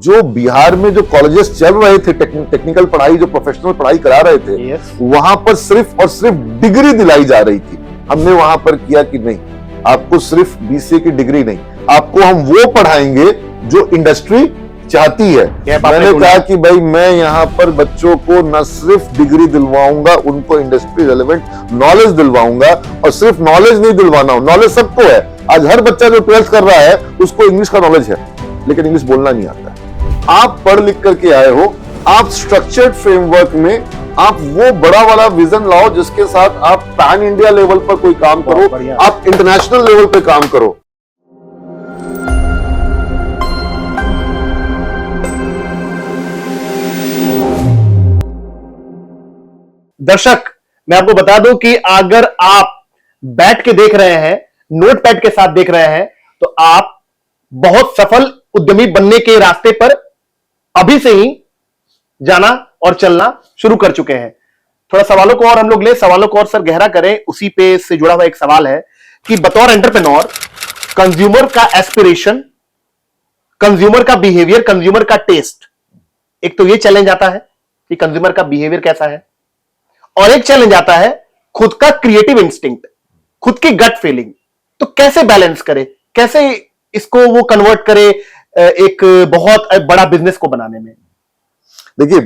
जो बिहार में जो कॉलेजेस चल रहे थे, टेक्निकल पढ़ाई, जो प्रोफेशनल पढ़ाई करा रहे थे, वहां पर सिर्फ और सिर्फ डिग्री दिलाई जा रही थी। हमने वहां पर किया कि नहीं, आपको सिर्फ बीसीए की डिग्री नहीं, आपको हम वो पढ़ाएंगे जो इंडस्ट्री चाहती है। मैंने कहा कि भाई मैं यहाँ पर बच्चों को न सिर्फ डिग्री दिलवाऊंगा, उनको इंडस्ट्री रेलेवेंट नॉलेज दिलवाऊंगा, और सिर्फ नॉलेज नहीं दिलवाना, नॉलेज सबको है। आज हर बच्चा जो 12th कर रहा है उसको इंग्लिश का नॉलेज है, लेकिन इंग्लिश बोलना नहीं आता है। आप पढ़ लिख करके आए हो, आप स्ट्रक्चर्ड फ्रेमवर्क में आप वो बड़ा वाला विजन लाओ जिसके साथ आप पैन इंडिया लेवल पर कोई काम करो, आप इंटरनेशनल लेवल पे काम करो। दर्शक, मैं आपको बता दूं कि अगर आप बैठ के देख रहे हैं, नोटपैड के साथ देख रहे हैं, तो आप बहुत सफल उद्यमी बनने के रास्ते पर अभी से ही जाना और चलना शुरू कर चुके हैं। थोड़ा सवालों को और हम लोग सवालों को और सर गहरा करें, उसी पे से जुड़ा हुआ एक सवाल है कि बतौर एंटरप्रेन्योर, कंज्यूमर का एस्पिरेशन, कंज्यूमर का बिहेवियर, कंज्यूमर का टेस्ट, एक तो ये चैलेंज आता है कि कंज्यूमर का बिहेवियर कैसा है, और एक चैलेंज आता है खुद का क्रिएटिव इंस्टिंक्ट, खुद की गट फीलिंग। तो कैसे बैलेंस करे, कैसे इसको वो कन्वर्ट करे एक बहुत बड़ा बिजनेस को बनाने में? देखिए,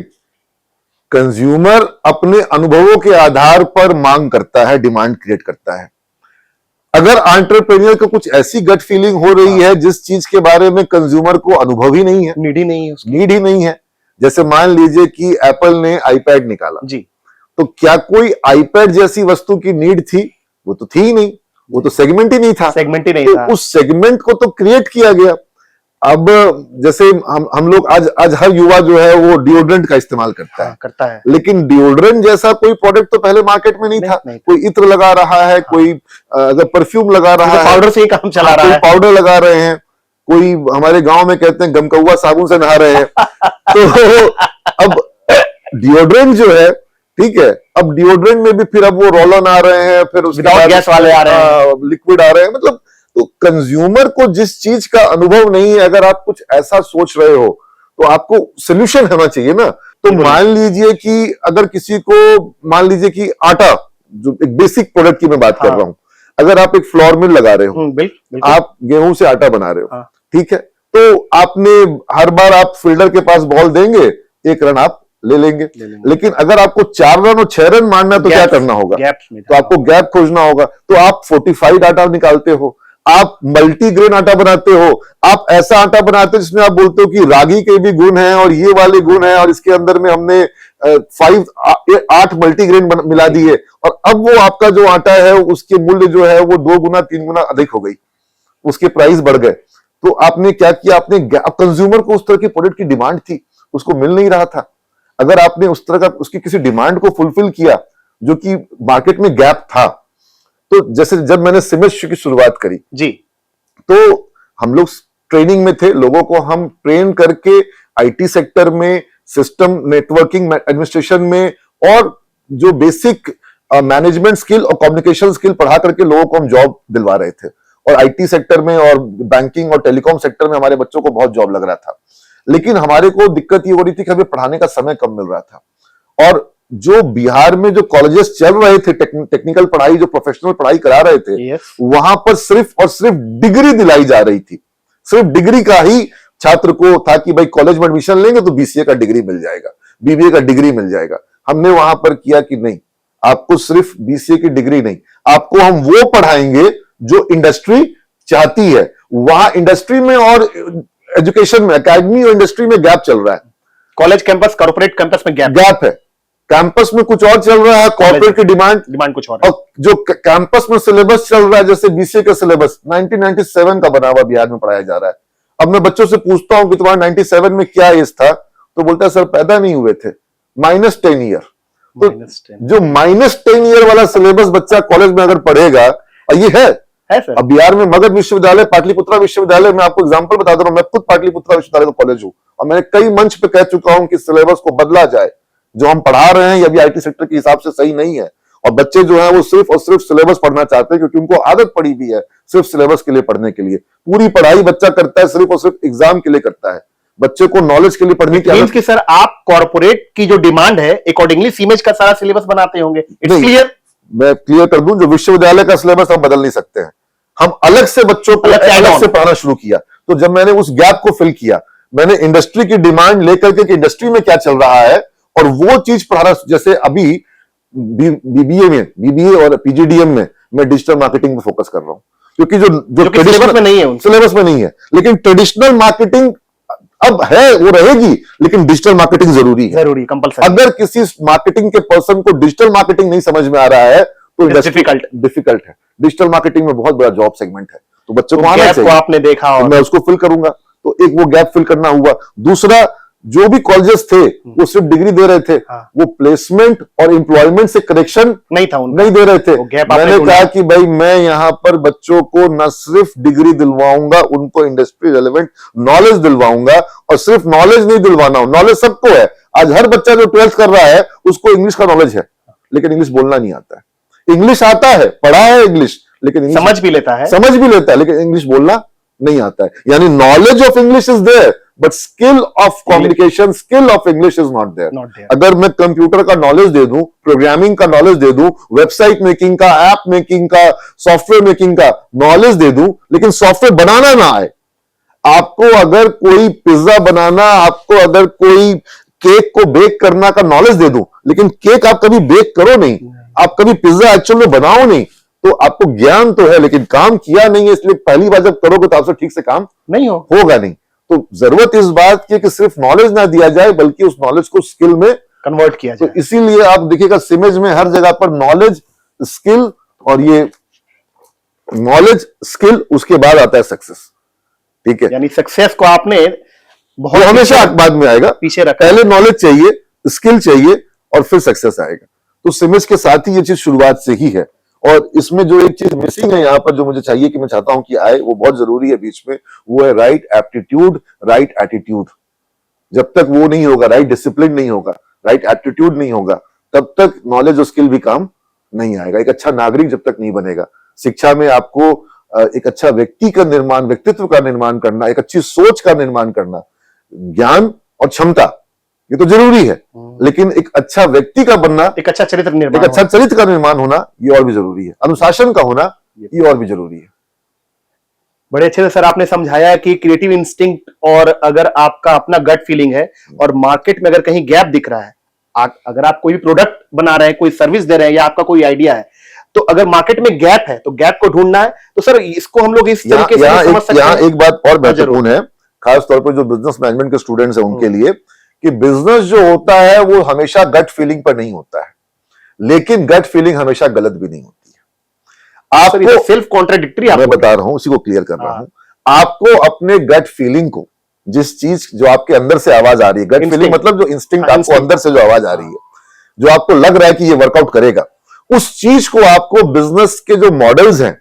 कंज्यूमर अपने अनुभवों के आधार पर मांग करता है, डिमांड क्रिएट करता है। अगर एंटरप्रेन्योर को कुछ ऐसी गट फीलिंग हो रही है जिस चीज के बारे में कंज्यूमर को अनुभव ही नहीं है, नीड ही नहीं है, जैसे मान लीजिए कि एप्पल ने आईपैड निकाला जी, तो क्या कोई आईपैड जैसी वस्तु की नीड थी? वो तो थी ही नहीं, वो तो सेगमेंट ही नहीं था। तो उस सेगमेंट को तो क्रिएट किया गया। अब जैसे हम लोग आज हर युवा जो है वो डिओड्रेंट का इस्तेमाल करता है, लेकिन डिओड्रेंट जैसा कोई प्रोडक्ट तो पहले मार्केट में नहीं था। कोई इत्र लगा रहा है, कोई अगर परफ्यूम लगा रहा है, पाउडर से ही काम चला रहा है, पाउडर लगा रहे हैं, कोई हमारे गांव में कहते हैं गमकौआ साबुन से नहा रहे हैं। तो अब डिओड्रेंट जो है, ठीक है, अब डिओड्रेंट में भी फिर अब वो रोल ऑन आ रहे हैं, फिर उसके बाद गैस वाले आ रहे हैं, लिक्विड आ रहे हैं। मतलब तो कंज्यूमर को जिस चीज का अनुभव नहीं है, अगर आप कुछ ऐसा सोच रहे हो तो आपको सोल्यूशन होना चाहिए ना। तो मान लीजिए कि अगर किसी को, मान लीजिए कि आटा, जो एक बेसिक प्रोडक्ट की मैं बात कर रहा हूं, अगर आप एक फ्लोर मिल लगा रहे हो, आप गेहूं से आटा बना रहे हो, ठीक है, तो आपने हर बार आप फील्डर के पास बॉल देंगे, 1 रन आप ले लेंगे। लेकिन अगर आपको 4 रन और 6 रन मारना है तो क्या करना होगा? तो आपको गैप खोजना होगा। तो आप 45 आटा निकालते हो, आप मल्टीग्रेन आटा बनाते हो, आप ऐसा आटा बनाते हो जिसमें आप बोलते हो कि रागी के भी गुण हैं और ये वाले गुण हैं, और इसके अंदर में हमने 8 मल्टीग्रेन मिला दिए, और अब वो आपका जो आटा है उसके मूल्य जो है वो 2 गुना 3 गुना अधिक हो गई, उसके प्राइस बढ़ गए। तो आपने क्या किया? आपने कंज्यूमर को उस तरह की प्रोडक्ट की डिमांड थी, उसको मिल नहीं रहा था। अगर आपने उस तरह का उसकी किसी डिमांड को फुलफिल किया जो कि मार्केट में गैप था, तो जैसे जब मैंने सिमेश की शुरुआत करी जी, तो हम लोग ट्रेनिंग में थे, लोगों को हम ट्रेन करके आईटी सेक्टर में, सिस्टम नेटवर्किंग एडमिनिस्ट्रेशन में, और जो बेसिक मैनेजमेंट स्किल और कम्युनिकेशन स्किल पढ़ा करके लोगों को हम जॉब दिलवा रहे थे। और आईटी सेक्टर में और बैंकिंग और टेलीकॉम सेक्टर में हमारे बच्चों को बहुत जॉब लग रहा था। लेकिन हमारे को दिक्कत ये हो रही थी कि हमें पढ़ाने का समय कम मिल रहा था, और जो बिहार में जो कॉलेजेस चल रहे थे, टेक्निकल पढ़ाई, जो प्रोफेशनल पढ़ाई करा रहे थे, वहां पर सिर्फ और सिर्फ डिग्री दिलाई जा रही थी। सिर्फ डिग्री का ही छात्र को था कि भाई कॉलेज में एडमिशन लेंगे तो बीसीए का डिग्री मिल जाएगा, बीबीए का डिग्री मिल जाएगा। हमने वहां पर किया कि नहीं, आपको सिर्फ बीसीए की डिग्री नहीं, आपको हम वो पढ़ाएंगे जो इंडस्ट्री चाहती है। वहां इंडस्ट्री में और एजुकेशन में, एकेडमी और इंडस्ट्री में गैप चल रहा है। कॉलेज कैंपस, कॉर्पोरेट कैंपस में गैप है। कैंपस में कुछ और चल रहा है, कॉर्पोरेट की डिमांड कुछ और जो कैंपस में सिलेबस चल रहा है, जैसे बीसीए का सिलेबस 1997 का बना हुआ बिहार में पढ़ाया जा रहा है। अब मैं बच्चों से पूछता हूं कि तुम्हारा 97 में क्या एज था, तो बोलता है सर पैदा नहीं हुए थे, -10 ईयर। तो जो -10 ईयर वाला सिलेबस बच्चा कॉलेज में अगर पढ़ेगा, और ये है सर। अब बिहार में मगध विश्वविद्यालय, पाटलिपुत्रा विश्वविद्यालय, मैं आपको एग्जांपल बता दे रहा हूं, मैं खुद पाटलिपुत्रा विश्वविद्यालय का कॉलेज हूं, और मैंने कई मंच पे कह चुका हूं कि सिलेबस को बदला जाए। जो हम पढ़ा रहे हैं ये अभी आईटी सेक्टर के हिसाब से सही नहीं है, और बच्चे जो है वो सिर्फ और सिर्फ सिलेबस पढ़ना चाहते हैं, क्योंकि उनको आदत पड़ी भी है सिर्फ सिलेबस के लिए पढ़ने के लिए। पूरी पढ़ाई बच्चा करता है सिर्फ और सिर्फ एग्जाम के लिए करता है। बच्चे को नॉलेज के लिए पढ़ने की मींस कि सर आप कॉर्पोरेट की जो डिमांड है अकॉर्डिंगली सीमेज का सारा सिलेबस बनाते होंगे, इट्स नहीं, क्लियर। मैं क्लियर कर दूं, जो विश्वविद्यालय का सिलेबस हम बदल नहीं सकते हैं, हम अलग से बच्चों को अलग से अलग add-on। से पढ़ाना शुरू किया। तो जब मैंने उस गैप को फिल किया, मैंने इंडस्ट्री की डिमांड लेकर के कि इंडस्ट्री में क्या चल रहा है और वो चीज पढ़ाना, जैसे अभी बीबीए और पीजीडीएम में मैं डिजिटल मार्केटिंग पे फोकस कर रहा हूं, क्योंकि जो सिलेबस में नहीं है, सिलेबस में नहीं है, लेकिन ट्रेडिशनल मार्केटिंग अब है, वो रहेगी, लेकिन डिजिटल मार्केटिंग जरूरी है, जरूरी कंपलसरी। अगर किसी मार्केटिंग के पर्सन को डिजिटल मार्केटिंग नहीं समझ में आ रहा है तो डिफिकल्ट है। डिजिटल मार्केटिंग में बहुत बड़ा जॉब सेगमेंट है, तो बच्चों को आना चाहिए। आपने देखा और मैं उसको फिल करूंगा, तो एक वो गैप फिल करना हुआ। दूसरा, जो भी कॉलेजेस थे वो सिर्फ डिग्री दे रहे थे, वो प्लेसमेंट और एम्प्लॉयमेंट से कनेक्शन नहीं था उनका, नहीं दे रहे थे। मैंने कहा कि भाई मैं यहां पर बच्चों को न सिर्फ डिग्री दिलवाऊंगा, उनको इंडस्ट्री रेलेवेंट नॉलेज दिलवाऊंगा, और सिर्फ नॉलेज नहीं दिलवाना हो, नॉलेज सबको है। आज हर बच्चा जो 12th कर रहा है उसको इंग्लिश का नॉलेज है, लेकिन इंग्लिश बोलना नहीं आता है। इंग्लिश आता है, पढ़ा है इंग्लिश, लेकिन समझ भी लेता है, लेकिन इंग्लिश बोलना नहीं आता है। यानी knowledge of English is there, but skill of communication, skill of English is not there. अगर मैं कंप्यूटर का नॉलेज दे दूं, प्रोग्रामिंग का नॉलेज दे दूं, वेबसाइट मेकिंग का, ऐप मेकिंग का, सॉफ्टवेयर मेकिंग का नॉलेज दे दूं, लेकिन सॉफ्टवेयर बनाना ना आए, आपको अगर कोई पिज्जा बनाना, आपको अगर कोई केक को बेक करना का नॉलेज दे दूं, लेकिन केक आप कभी बेक करो नहीं, आप कभी पिज्जा एक्चुअल में बनाओ नहीं, तो आपको ज्ञान तो है लेकिन काम किया नहीं है, इसलिए पहली बार जब करोगे तो आपसे ठीक से काम नहीं होगा नहीं। तो जरूरत इस बात की कि सिर्फ नॉलेज ना दिया जाए, बल्कि उस नॉलेज को स्किल में कन्वर्ट किया जाए। तो इसीलिए आप देखिएगा सिमेज में हर जगह पर नॉलेज, स्किल, और ये नॉलेज, स्किल, उसके बाद आता है सक्सेस। ठीक है, यानी सक्सेस को आपने बहुत हमेशा बाद में आएगा, पीछे रखा। पहले नॉलेज चाहिए, स्किल चाहिए, और फिर सक्सेस आएगा। तो सिमेज के साथ ही ये चीज शुरुआत से ही है। और इसमें जो एक चीज मिसिंग है यहाँ पर, जो मुझे चाहिए कि मैं चाहता हूं कि आए, वो बहुत जरूरी है बीच में, वो है राइट एप्टीट्यूड, राइट एटीट्यूड। जब तक वो नहीं होगा, राइट डिसिप्लिन नहीं होगा, राइट एप्टीट्यूड नहीं होगा, तब तक नॉलेज और स्किल भी काम नहीं आएगा। एक अच्छा नागरिक जब तक नहीं बनेगा, शिक्षा में आपको एक अच्छा व्यक्ति का निर्माण, व्यक्तित्व का निर्माण करना, एक अच्छी सोच का निर्माण करना, ज्ञान और क्षमता, ये तो जरूरी है, लेकिन एक अच्छा व्यक्ति का बनना, एक अच्छा चरित्र का निर्माण होना, ये और भी जरूरी है। अनुशासन का होना, ये और भी जरूरी है। बड़े अच्छे से सर आपने समझाया कि क्रिएटिव इंस्टिंक्ट, और अगर आपका अपना गट फीलिंग है और मार्केट में अगर कहीं गैप दिख रहा है, अगर आप कोई भी प्रोडक्ट बना रहे हैं, कोई सर्विस दे रहे हैं, या आपका कोई आइडिया है, तो अगर मार्केट में गैप है तो गैप को ढूंढना है। तो सर इसको हम लोग इस तरीके से समझ सकते हैं। एक बात और महत्वपूर्ण है, खास तौर पर जो बिजनेस मैनेजमेंट के स्टूडेंट्स हैं उनके लिए, कि बिजनेस जो होता है वो हमेशा गट फीलिंग पर नहीं होता है, लेकिन गट फीलिंग हमेशा गलत भी नहीं होती है। आपको सेल्फ कॉन्ट्राडिक्टरी मैं बता रहा हूं, उसी को क्लियर कर रहा हूं। आपको अपने गट फीलिंग को, जिस चीज जो आपके अंदर से आवाज आ रही है, गट फीलिंग मतलब जो इंस्टिंक्ट आपको अंदर से जो आवाज आ रही है, जो आपको लग रहा है कि ये वर्कआउट करेगा, उस चीज को आपको बिजनेस के जो मॉडल्स हैं,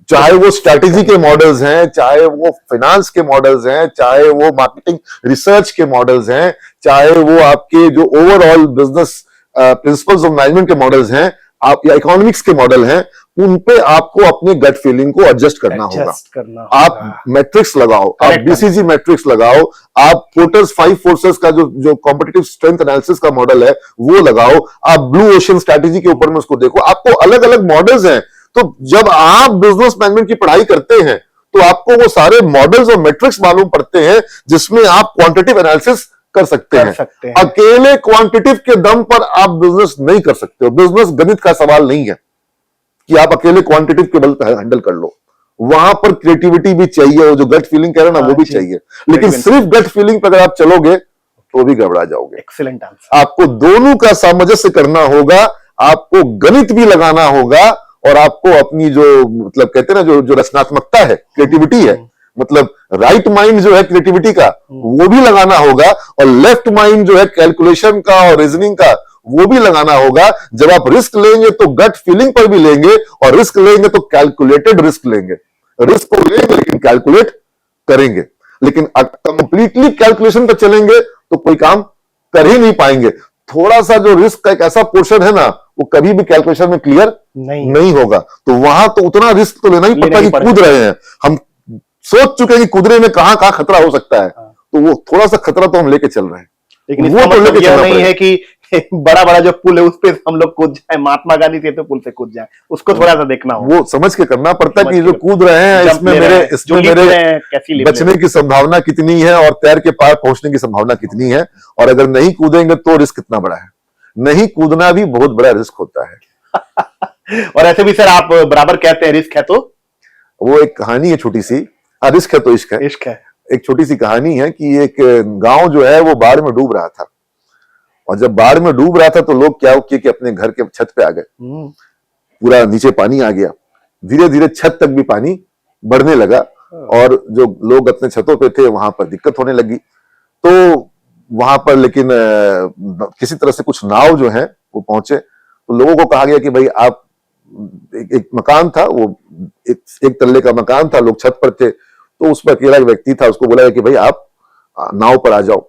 चाहे वो स्ट्रैटेजी के मॉडल्स हैं, चाहे वो फाइनेंस के मॉडल्स हैं, चाहे वो मार्केटिंग रिसर्च के मॉडल्स हैं, चाहे वो आपके जो overall business principles of management के मॉडल्स हैं, आप या इकोनॉमिक्स के मॉडल हैं, उन पे आपको अपने गट फीलिंग को एडजस्ट करना होगा। आप मैट्रिक्स लगाओ, आप बीसीजी मैट्रिक्स लगाओ, आप पोर्टर्स 5 फोर्सेस का जो कॉम्पिटिटिव स्ट्रेंथ एनालिसिस का मॉडल है वो लगाओ, आप ब्लू ओशन स्ट्रैटेजी के ऊपर में उसको देखो। आपको अलग अलग मॉडल्स हैं। तो जब आप बिजनेस मैनेजमेंट की पढ़ाई करते हैं तो आपको वो सारे मॉडल्स और मैट्रिक्स मालूम पड़ते हैं, जिसमें आप क्वांटिटेटिव एनालिसिस कर सकते हैं। अकेले क्वांटिटेटिव के दम पर आप बिजनेस नहीं कर सकते हो। बिजनेस गणित का सवाल नहीं है कि आप अकेले क्वांटिटेटिव के बल पर हैंडल कर लो। वहां पर क्रिएटिविटी भी चाहिए, वो जो गट फीलिंग कह रहे हैं ना, वो भी चाहिए। लेकिन सिर्फ गट फीलिंग पर अगर आप चलोगे तो भी गड़बड़ा जाओगे। Excellent answer. आपको दोनों का सामंजस्य करना होगा, आपको गणित भी लगाना होगा, और आपको अपनी जो मतलब कहते हैं ना, जो रचनात्मकता है, क्रिएटिविटी है, मतलब राइट माइंड जो है क्रिएटिविटी का, वो भी लगाना होगा, और लेफ्ट माइंड जो है कैलकुलेशन का और रीजनिंग का, वो भी लगाना होगा। जब आप रिस्क लेंगे तो गट फीलिंग पर भी लेंगे, और रिस्क लेंगे तो कैलकुलेटेड रिस्क लेंगे। रिस्क को लेंगे लेकिन कैलकुलेट करेंगे। लेकिन कंप्लीटली कैलकुलेशन पर चलेंगे तो कोई काम कर ही नहीं पाएंगे। थोड़ा सा जो रिस्क का एक ऐसा पोर्शन है ना, वो कभी भी कैलकुलेशन में क्लियर नहीं होगा। तो वहां तो उतना रिस्क तो लेना ही पड़ता है कि कूद रहे हैं, हम सोच चुके हैं कि कूदने में कहां खतरा हो सकता है, तो वो थोड़ा सा खतरा तो हम लेके चल रहे हैं। लेकिन वो इसका तो मतलब लेके यह चलना नहीं पड़ेगा। है कि बड़ा बड़ा जो पुल है उस पे हम लोग कूद जाए, महात्मा गांधी सेतु पुल से कूद जाए, उसको थोड़ा सा देखना होगा। वो समझ के करना पड़ता है समझ कि के जो कूद रहे हैं जंप इसमें ले रहे मेरे हैं, जो लीप ले रहे हैं, कैसी लीप ले रहे बचने की संभावना कितनी है और तैर के पार पहुंचने की संभावना कितनी है, और अगर नहीं कूदेंगे तो रिस्क कितना बड़ा है। नहीं कूदना भी बहुत बड़ा रिस्क होता है। हैं। और ऐसे भी सर आप बराबर कहते हैं रिस्क है तो वो एक कहानी है छोटी सी, रिस्क है तो इश्क है। इश्क है। एक छोटी सी कहानी है कि एक गांव जो है वो बाढ़ में डूब रहा था, और जब बाढ़ में डूब रहा था तो लोग क्या किए कि अपने घर के छत पे आ गए। पूरा नीचे पानी आ गया, धीरे धीरे छत तक भी पानी बढ़ने लगा, और जो लोग अपने छतों पे थे वहां पर दिक्कत होने लगी। तो वहां पर लेकिन किसी तरह से कुछ नाव जो है वो पहुंचे, तो लोगों को कहा गया कि भाई आप एक मकान था, वो एक तल्ले का मकान था, लोग छत पर थे, तो उस पर अकेला एक व्यक्ति था, उसको बोला गया कि भाई आप नाव पर आ जाओ।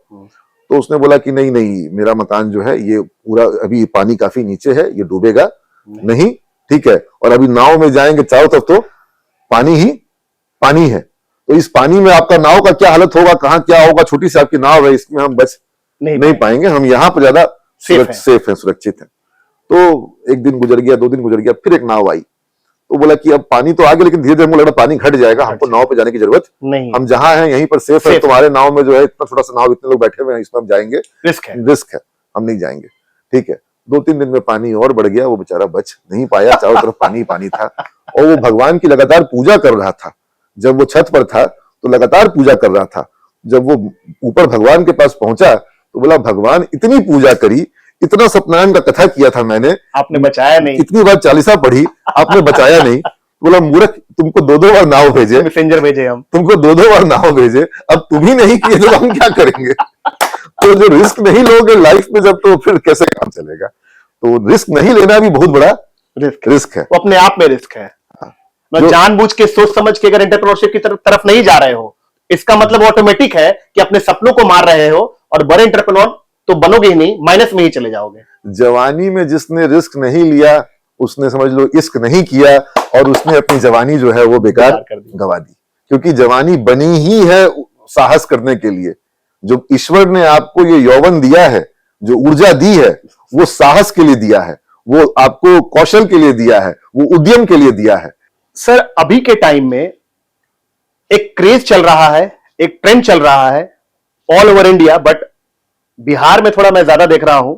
तो उसने बोला कि नहीं नहीं, मेरा मकान जो है ये पूरा अभी पानी काफी नीचे है, ये डूबेगा नहीं, ठीक है, और अभी नाव में जाएंगे चारों तरफ तो पानी ही पानी है, तो इस पानी में आपका नाव का क्या हालत होगा, कहाँ क्या होगा, छोटी सी आपकी नाव है, इसमें हम बच नहीं पाएंगे, हम यहाँ पर ज्यादा सेफ है, सुरक्षित है। तो एक दिन गुजर गया, 2 दिन गुजर गया, फिर एक नाव आई, तो बोला कि अब पानी तो आ गया, लेकिन धीरे धीरे मुझे लग रहा पानी घट जाएगा, हमको नाव पे जाने की जरूरत नहीं, हम जहां हैं यहीं पर सेफ है, तुम्हारे नाव में जो है इतना छोटा सा नाव, इतने लोग बैठे हुए हैं, इसमें हम जाएंगे, रिस्क है, हम नहीं जाएंगे। ठीक है, 2-3 दिन में पानी और बढ़ गया, वो बेचारा बच नहीं पाया, चारों तरफ पानी पानी था, और वो भगवान की लगातार पूजा कर रहा था। जब वो छत पर था तो लगातार पूजा कर रहा था, जब वो ऊपर भगवान के पास पहुंचा तो बोला भगवान इतनी पूजा करी, इतना सत्यनारायण का कथा किया था मैंने, आपने बचाया नहीं, इतनी बार चालीसा पढ़ी, आपने बचाया नहीं। बोला मूर्ख, तुमको 2-2 बार नाव भेजे, मैसेंजर भेजे, हम तुमको 2-2 बार नाव भेजे, अब तुम ही नहीं किए तो हम क्या करेंगे। तो जो रिस्क नहीं लोगे लाइफ में जब, तो फिर कैसे काम चलेगा। तो रिस्क नहीं लेना भी बहुत बड़ा रिस्क है, वो अपने आप में रिस्क है। जानबूझ के सोच समझ के अगर एंटरप्रेन्योरशिप की तरफ नहीं जा रहे हो, इसका मतलब ऑटोमेटिक है कि अपने सपनों को मार रहे हो, और बड़े एंटरप्रेन्योर तो बनोगे ही नहीं, माइनस में ही चले जाओगे। जवानी में जिसने रिस्क नहीं लिया उसने समझ लो इश्क नहीं किया, और उसने अपनी जवानी जो है वो बेकार गवा दी, क्योंकि जवानी बनी ही है साहस करने के लिए। जो ईश्वर ने आपको ये यौवन दिया है, जो ऊर्जा दी है, वो साहस के लिए दिया है, वो आपको कौशल के लिए दिया है, वो उद्यम के लिए दिया है। सर अभी के टाइम में एक क्रेज चल रहा है, एक ट्रेंड चल रहा है all over India, but Bihar में थोड़ा मैं ज्यादा देख रहा हूं,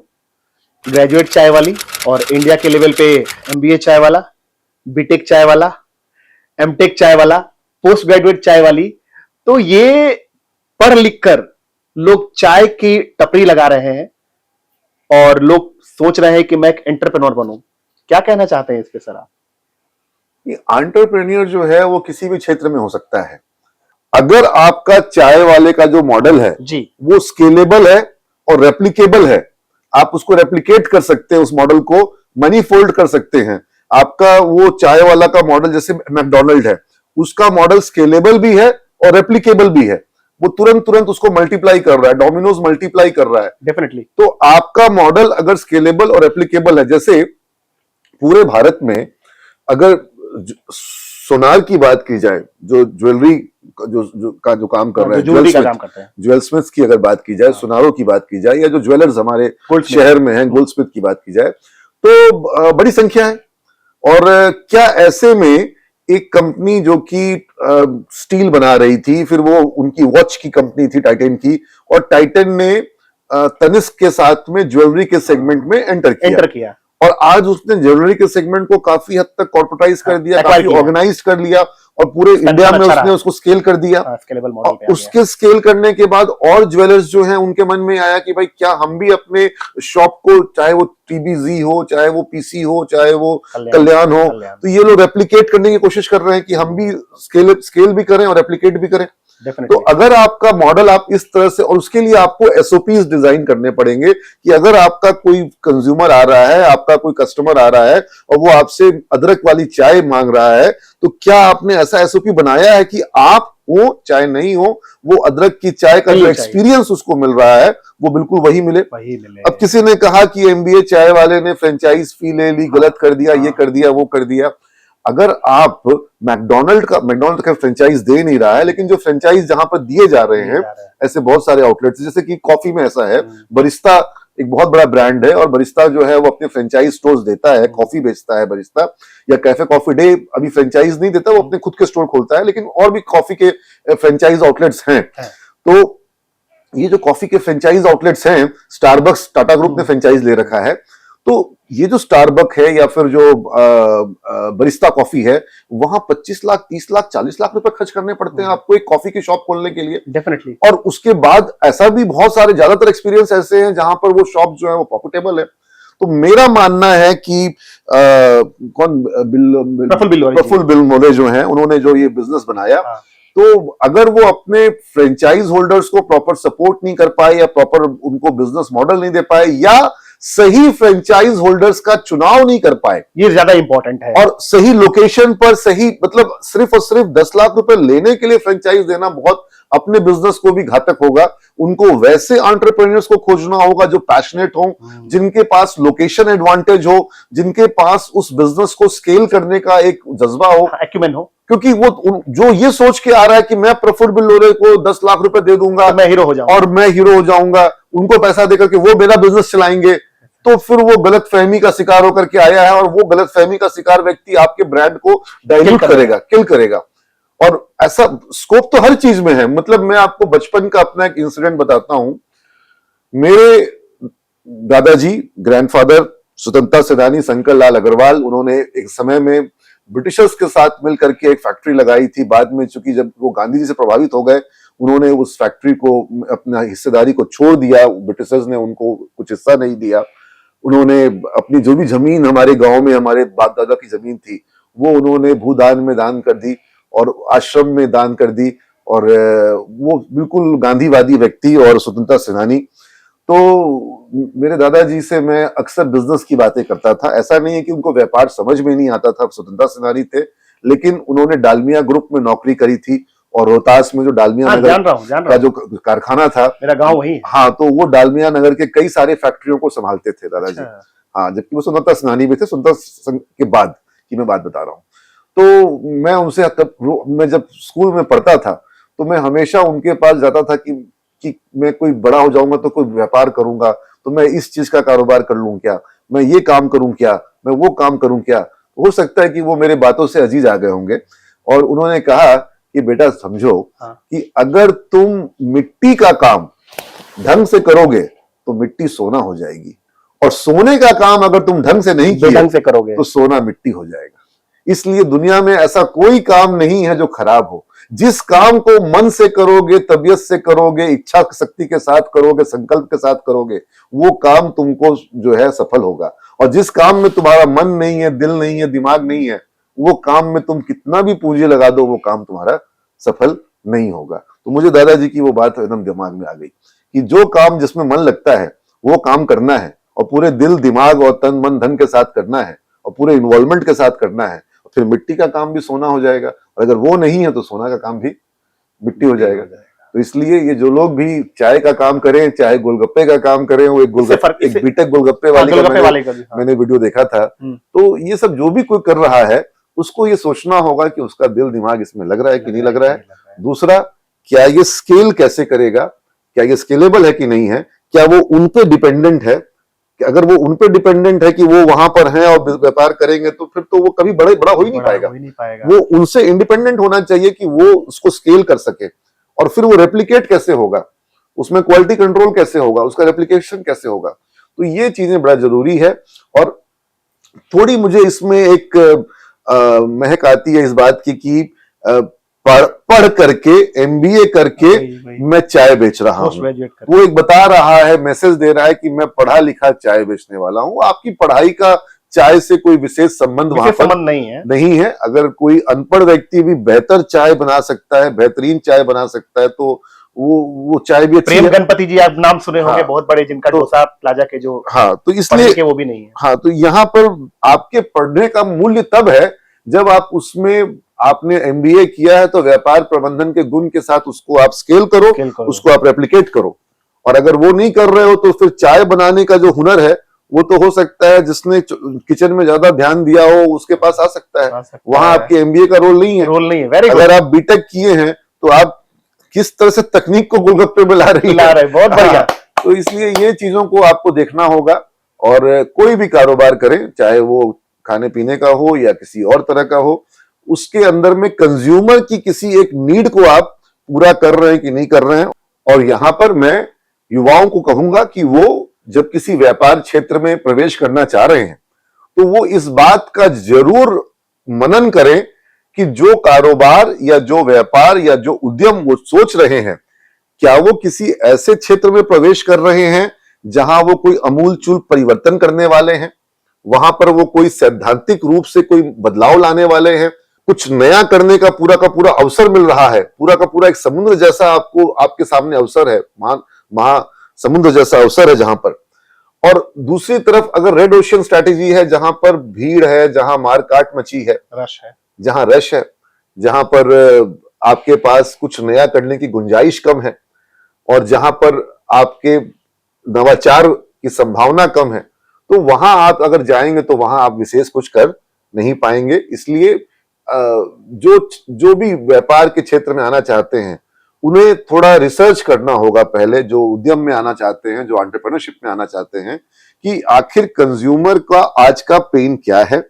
ग्रेजुएट चाय वाली, और इंडिया के लेवल पे एमबीए चाय वाला, बीटेक चाय वाला, एमटेक चाय वाला, पोस्ट ग्रेजुएट चाय वाली। तो ये पढ़ लिख कर लोग चाय की टपरी लगा रहे हैं, और लोग सोच रहे हैं कि मैं एक एंटरप्रेन्योर बनूं। क्या कहना चाहते हैं इस पे सर आप? एंटरप्रेन्योर जो है वो किसी भी क्षेत्र में हो सकता है, अगर आपका चाय वाले का जो मॉडल है जी, वो स्केलेबल है और रेप्लिकेबल है, आप उसको रेप्लिकेट कर सकते हैं, उस मॉडल को मनी फोल्ड कर सकते हैं। आपका वो चाय वाला का मॉडल जैसे मैकडॉनल्ड है, उसका मॉडल स्केलेबल भी है और रेप्लिकेबल भी है, वो तुरंत उसको मल्टीप्लाई कर रहा है, डोमिनोज मल्टीप्लाई कर रहा है डेफिनेटली। तो आपका मॉडल अगर स्केलेबल और रेप्लिकेबल है, जैसे पूरे भारत में अगर सोनार की बात की जाए, जो ज्वेलरी जो काम कर रहा है, ज्वेल स्मिथ्स की अगर बात की जाए, सुनारों की बात की जाए, या जो ज्वेलर्स हमारे शहर में हैं, गोल्ड स्मिथ की बात की जाए, तो बड़ी संख्या है। और क्या ऐसे में एक कंपनी जो कि स्टील बना रही थी, फिर वो उनकी वॉच की कंपनी थी टाइटन की, और टाइटन ने तनिष्क के साथ में ज्वेलरी के सेगमेंट में एंटर किया, और आज उसने ज्वेलरी के सेगमेंट को काफी हद तक कॉर्पोरेटाइज कर दिया, काफी ऑर्गेनाइज कर लिया, और पूरे इंडिया में उसने उसको स्केल कर दिया। उसके स्केल करने के बाद और ज्वेलर्स जो हैं उनके मन में आया कि भाई क्या हम भी अपने शॉप को, चाहे वो TBZ हो, चाहे वो PC हो, चाहे वो कल्याण हो, तो ये लोग रेप्लिकेट करने की कोशिश कर रहे हैं कि हम भी स्केल भी करें और रेप्लिकेट भी करें। तो अगर आपका मॉडल आप इस तरह से, और उसके लिए आपको SOPs डिजाइन करने पड़ेंगे कि अगर आपका कोई कंज्यूमर आ रहा है, आपका कोई कस्टमर आ रहा है और वो आपसे अदरक वाली चाय मांग रहा है, तो क्या आपने ऐसा SOP बनाया है कि आप हो चाहे नहीं हो, वो अदरक की चाय का जो एक्सपीरियंस उसको मिल रहा है वो बिल्कुल वही मिले। अब किसी ने कहा कि MBA चाय वाले ने फ्रेंचाइज फी ले ली, गलत कर दिया, ये कर दिया, वो कर दिया। अगर आप मैकडोनल्ड का फ्रेंचाइज दे नहीं रहा है, लेकिन जो फ्रेंचाइज जहां पर दिए जा रहे हैं ऐसे बहुत सारे आउटलेट्स, जैसे कि कॉफी में ऐसा है, बरिस्ता एक बहुत बड़ा ब्रांड है और बरिस्ता जो है वो अपने फ्रेंचाइज स्टोर्स देता है, कॉफी बेचता है बरिस्ता, या कैफे कॉफी डे अभी फ्रेंचाइज नहीं देता, वो अपने खुद के स्टोर खोलता है, लेकिन और भी कॉफी के फ्रेंचाइज आउटलेट्स हैं। तो ये जो कॉफी के फ्रेंचाइज आउटलेट्स हैं, स्टारबक्स टाटा ग्रुप ने फ्रेंचाइज ले रखा है, तो ये जो स्टारबक है या फिर जो बरिस्ता कॉफी है, वहां 25 लाख 30 लाख 40 लाख रुपए खर्च करने पड़ते हैं आपको एक कॉफी की शॉप खोलने के लिए। डेफिनेटली। और उसके बाद ऐसा भी बहुत सारे ज्यादातर एक्सपीरियंस ऐसे हैं जहां पर वो शॉप जो है वो प्रॉफिटेबल है। तो मेरा मानना है कि प्रफुल्ल बिलमोरे जो हैं, उन्होंने जो ये बिजनेस बनाया, तो अगर वो अपने फ्रेंचाइज होल्डर्स को प्रॉपर सपोर्ट नहीं कर पाए या प्रॉपर उनको बिजनेस मॉडल नहीं दे पाए या सही फ्रेंचाइज होल्डर्स का चुनाव नहीं कर पाए, ये ज्यादा इंपॉर्टेंट है, और सही लोकेशन पर सही, मतलब सिर्फ और सिर्फ 10 लाख रुपए लेने के लिए फ्रेंचाइज देना बहुत अपने बिजनेस को भी घातक होगा। उनको वैसे एंटरप्रेन्योर्स को खोजना होगा जो पैशनेट हो, जिनके पास लोकेशन एडवांटेज हो, जिनके पास उस बिजनेस को स्केल करने का एक जज्बा हो, एक्यूमेन हो। क्योंकि वो जो ये सोच के आ रहा है कि मैं प्रफुल्ल बिलमोरे को 10 लाख रुपए दे दूंगा, मैं हीरो हो जाऊंगा, और मैं हीरो हो जाऊंगा, उनको पैसा देकर के वो मेरा बिजनेस चलाएंगे, तो फिर वो गलतफहमी का शिकार होकर के आया है, और वो गलतफहमी का शिकार व्यक्ति आपके ब्रांड को डाइल्यूट करेगा, किल करेगा। और ऐसा स्कोप तो हर चीज में है। मतलब मैं आपको बचपन का अपना एक इंसिडेंट बताता हूं। मेरे दादाजी, ग्रैंडफादर स्वतंत्रता सेनानी शंकर लाल अग्रवाल, उन्होंने एक समय में ब्रिटिशर्स के साथ मिलकर के एक फैक्ट्री लगाई थी। बाद में चूंकि जब वो गांधी जी से प्रभावित हो गए, उन्होंने उस फैक्ट्री को, अपना हिस्सेदारी को छोड़ दिया, ब्रिटिशर्स ने उनको कुछ हिस्सा नहीं दिया। उन्होंने अपनी जो भी जमीन हमारे गांव में हमारे बाप दादा की जमीन थी, वो उन्होंने भूदान में दान कर दी और आश्रम में दान कर दी, और वो बिल्कुल गांधीवादी व्यक्ति और स्वतंत्रता सेनानी। तो मेरे दादाजी से मैं अक्सर बिजनेस की बातें करता था। ऐसा नहीं है कि उनको व्यापार समझ में नहीं आता था, स्वतंत्रता सेनानी थे, लेकिन उन्होंने डालमिया ग्रुप में नौकरी करी थी, और रोहतास में जो डालमिया नगर का जो कारखाना था, मेरा गांव वही है। हाँ, तो वो डालमिया नगर के कई सारे फैक्ट्रियों को संभालते थे दादाजी। हाँ, जबकि वो स्वतंत्रता सेनानी भी थे, स्वतंत्रता के बाद की मैं बात बता रहा हूँ। तो मैं उनसे, मैं जब स्कूल में पढ़ता था तो मैं हमेशा उनके पास जाता था कि मैं कोई बड़ा हो जाऊंगा तो कोई व्यापार करूंगा, तो मैं इस चीज का कारोबार कर लूं क्या, मैं ये काम करूं क्या, मैं वो काम करूं क्या। हो सकता है कि वो मेरे बातों से अजीज आ गए होंगे, और उन्होंने कहा कि बेटा समझो कि अगर तुम मिट्टी का काम ढंग से करोगे तो मिट्टी सोना हो जाएगी, और सोने का काम अगर तुम ढंग से नहीं किए ढंग से करोगे तो सोना मिट्टी हो जाएगा। इसलिए दुनिया में ऐसा कोई काम नहीं है जो खराब हो। जिस काम को मन से करोगे, तबीयत से करोगे, इच्छा शक्ति के साथ करोगे, संकल्प के साथ करोगे, वो काम तुमको जो है सफल होगा। और जिस काम में तुम्हारा मन नहीं है, दिल नहीं है, दिमाग नहीं है, वो काम में तुम कितना भी पूंजी लगा दो, वो काम तुम्हारा सफल नहीं होगा। तो मुझे दादाजी की वो बात एकदम दिमाग में आ गई कि जो काम जिसमें मन लगता है वो काम करना है, और पूरे दिल दिमाग और तन मन धन के साथ करना है, और पूरे इन्वॉल्वमेंट के साथ करना है, फिर मिट्टी का काम भी सोना हो जाएगा। और अगर वो नहीं है तो सोना का काम भी मिट्टी हो जाएगा। तो इसलिए ये जो लोग भी चाय का काम करें, चाहे गोलगप्पे का काम करें, वो एक बीटेक गोलगप्पे वाले का मैंने वीडियो देखा था। तो ये सब जो भी कोई कर रहा है, उसको ये सोचना होगा कि उसका दिल दिमाग इसमें लग रहा है कि नहीं लग रहा है। दूसरा, क्या ये स्केल कैसे करेगा, क्या ये स्केलेबल है कि नहीं है, क्या वो उन पे डिपेंडेंट है। कि अगर वो उन पे डिपेंडेंट है कि वो वहां पर हैं और व्यापार करेंगे, तो फिर तो वो कभी बड़ा हो ही नहीं पाएगा। वो उनसे इंडिपेंडेंट होना चाहिए कि वो उसको स्केल कर सके। और फिर वो रेप्लिकेट कैसे होगा, उसमें क्वालिटी कंट्रोल कैसे होगा, उसका रेप्लिकेशन कैसे होगा। तो ये चीजें बड़ा जरूरी है। और थोड़ी मुझे इसमें एक महक आती है इस बात की कि पढ़ करके, एमबीए करके मैं चाय बेच रहा हूं। वो एक बता रहा है, मैसेज दे रहा है कि मैं पढ़ा लिखा चाय बेचने वाला हूं। आपकी पढ़ाई का चाय से कोई विशेष संबंध वहां पर नहीं है। अगर कोई अनपढ़ व्यक्ति भी बेहतर चाय बना सकता है, बेहतरीन चाय बना सकता है, तो वो चाय भी अच्छी है। प्रेम गणपति जी आप नाम सुने होंगे, बहुत बड़े, जिनका डोसा प्लाजा के जो, हाँ, तो इसलिए वो भी नहीं है। हाँ, तो यहाँ पर आपके पढ़ने का मूल्य तब है जब आप उसमें आपने एमबीए किया है, तो व्यापार प्रबंधन के गुण के साथ उसको आप स्केल करो, उसको आप रेप्लिकेट करो। और अगर वो नहीं कर रहे हो तो फिर चाय बनाने का जो हुनर है वो तो हो सकता है जिसने किचन में ज्यादा ध्यान दिया हो उसके पास आ सकता है, वहां आपके एमबीए का रोल नहीं है। Very good. अगर आप बीटेक किए हैं तो आप किस तरह से तकनीक को गोलगप्पे में ला रही है, बहुत बढ़िया। तो इसलिए ये चीजों को आपको देखना होगा। और कोई भी कारोबार करें, चाहे वो खाने पीने का हो या किसी और तरह का हो, उसके अंदर में कंज्यूमर की किसी एक नीड को आप पूरा कर रहे हैं कि नहीं कर रहे हैं। और यहां पर मैं युवाओं को कहूंगा कि वो जब किसी व्यापार क्षेत्र में प्रवेश करना चाह रहे हैं तो वो इस बात का जरूर मनन करें कि जो कारोबार या जो व्यापार या जो उद्यम वो सोच रहे हैं, क्या वो किसी ऐसे क्षेत्र में प्रवेश कर रहे हैं जहां वो कोई अमूलचूल परिवर्तन करने वाले हैं, वहां पर वो कोई सैद्धांतिक रूप से कोई बदलाव लाने वाले हैं, कुछ नया करने का पूरा अवसर मिल रहा है, पूरा का पूरा एक समुद्र जैसा आपको आपके सामने अवसर है, महा समुद्र जैसा अवसर है जहां पर। और दूसरी तरफ अगर रेड ओशियन स्ट्रैटेजी है, जहां पर भीड़ है, जहां मारकाट मची है, रश है, जहां रश है, जहां पर आपके पास कुछ नया करने की गुंजाइश कम है और जहां पर आपके नवाचार की संभावना कम है, तो वहां आप अगर जाएंगे तो वहां आप विशेष कुछ कर नहीं पाएंगे। इसलिए जो भी व्यापार के क्षेत्र में आना चाहते हैं उन्हें थोड़ा रिसर्च करना होगा पहले, जो उद्यम में आना चाहते हैं, जो एंटरप्रेन्योरशिप में आना चाहते हैं, कि आखिर कंज्यूमर का आज का पेन क्या है।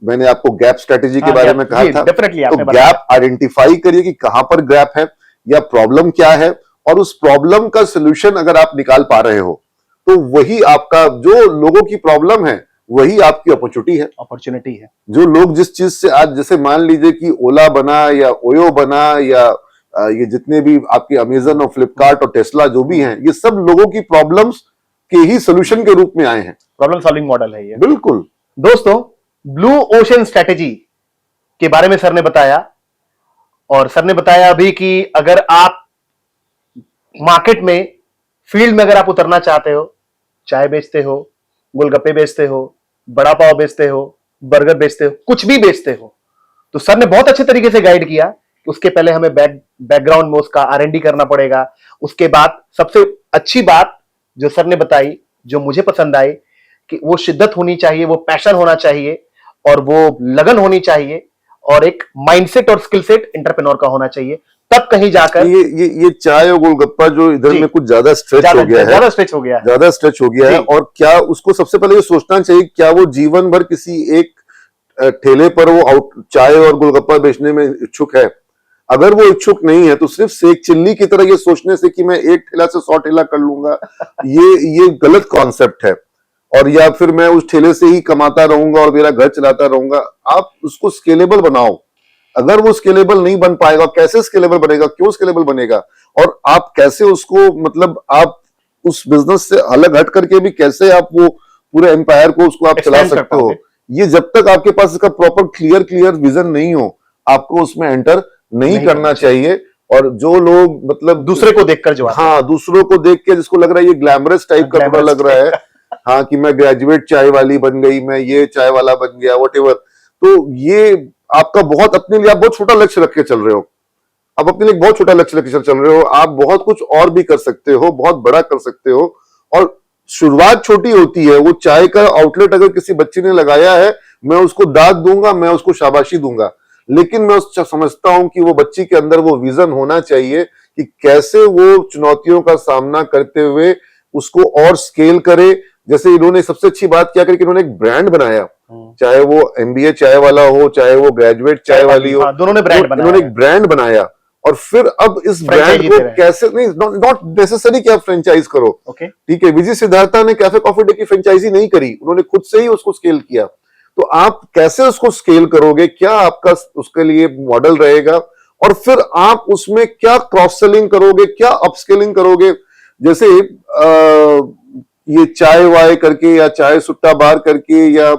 मैंने आपको गैप स्ट्रेटेजी के बारे में कहा था, तो गैप आइडेंटिफाई करिए कि कहां पर गैप है या प्रॉब्लम क्या है, और उस प्रॉब्लम का सोल्यूशन अगर आप निकाल पा रहे हो तो वही आपका, जो लोगों की प्रॉब्लम है वही आपकी अपॉर्चुनिटी है। जो लोग जिस चीज से आज, जैसे मान लीजिए कि ओला बना या ओयो बना या ये जितने भी आपके अमेजन और फ्लिपकार्ट और टेस्ला जो भी हैं, ये सब लोगों की प्रॉब्लम्स के ही सोल्यूशन के रूप में आए हैं। प्रॉब्लम सॉल्विंग मॉडल है ये। बिल्कुल। दोस्तों, ब्लू ओशन स्ट्रेटेजी के बारे में सर ने बताया, और सर ने बताया अभी कि अगर आप मार्केट में, फील्ड में अगर आप उतरना चाहते हो, चाय बेचते हो, गोलगप्पे बेचते हो, बड़ा पाव बेचते हो, बर्गर बेचते हो, कुछ भी बेचते हो, तो सर ने बहुत अच्छे तरीके से गाइड किया कि उसके पहले हमें बैकग्राउंड में उसका R&D करना पड़ेगा। उसके बाद सबसे अच्छी बात जो सर ने बताई, जो मुझे पसंद आई, कि वो शिद्दत होनी चाहिए, वो पैशन होना चाहिए, और वो लगन होनी चाहिए, और एक माइंडसेट और स्किल सेट एंटरप्रेन्योर का होना चाहिए, तब कहीं जाकर ये चाय और गोलगप्पा जो इधर में कुछ ज्यादा स्ट्रेच हो गया है, ज्यादा स्ट्रेच हो गया है। और क्या उसको सबसे पहले ये सोचना चाहिए, क्या वो जीवन भर किसी एक ठेले पर वो चाय और गोलगप्पा बेचने में इच्छुक है? अगर वो इच्छुक नहीं है तो सिर्फ सेक चिल्ली की तरह ये सोचने से कि मैं एक ठेला से 100 ठेला कर लूंगा, ये गलत कॉन्सेप्ट है। और या फिर मैं उस ठेले से ही कमाता रहूंगा और मेरा घर चलाता रहूंगा। आप उसको स्केलेबल बनाओ। अगर वो स्केलेबल नहीं बन पाएगा, कैसे स्केलेबल बनेगा, क्यों स्केलेबल बनेगा, और आप कैसे उसको, मतलब आप उस बिजनेस से अलग हट करके भी कैसे आप वो पूरे एम्पायर को उसको आप चला सकते हो, ये जब तक आपके पास इसका प्रॉपर क्लियर विजन नहीं हो, आपको उसमें एंटर नहीं करना चाहिए। और जो लोग मतलब दूसरे को देखकर, जो दूसरों को देख के जिसको लग रहा है ये ग्लैमरस टाइप का थोड़ा लग रहा है, हाँ, कि मैं ग्रेजुएट चाय वाली बन गई, मैं ये चाय वाला बन गया, व्हाटएवर, तो ये आपका बहुत, अपने लिए आप बहुत छोटा लक्ष्य रख के चल रहे हो। आप अपने लिए बहुत छोटा लक्ष्य रख के चल रहे हो। आप बहुत कुछ और भी कर सकते हो, बहुत बड़ा कर सकते हो। और शुरुआत छोटी होती है। वो चाय का आउटलेट अगर किसी बच्चे ने लगाया है, मैं उसको दाद दूंगा, मैं उसको शाबाशी दूंगा, लेकिन मैं समझता हूं कि वो बच्ची के अंदर वो विजन होना चाहिए कि कैसे वो चुनौतियों का सामना करते हुए उसको और स्केल करे। जैसे इन्होंने सबसे अच्छी बात क्या करी कि इन्होंने एक ब्रांड बनाया, चाहे वो MBA चाय वाला हो, चाहे वो ग्रेजुएट चाय वाली हो, दोनों ने ब्रांड बनाया, इन्होंने एक ब्रांड बनाया। और फिर अब इस ब्रांड को कैसे, नहीं, नॉट नेसेसरी कि आप फ्रेंचाइज करो, ठीक है। विजय सिद्धार्था ने कैफे कॉफी डे की फ्रेंचाइजी नहीं करी, उन्होंने खुद से ही उसको स्केल किया। तो आप कैसे उसको स्केल करोगे, क्या आपका उसके लिए मॉडल रहेगा, और फिर आप उसमें क्या क्रॉस सेलिंग करोगे, क्या अपस्केलिंग करोगे। जैसे ये चाय वाय करके या चाय सुट्टा बार करके या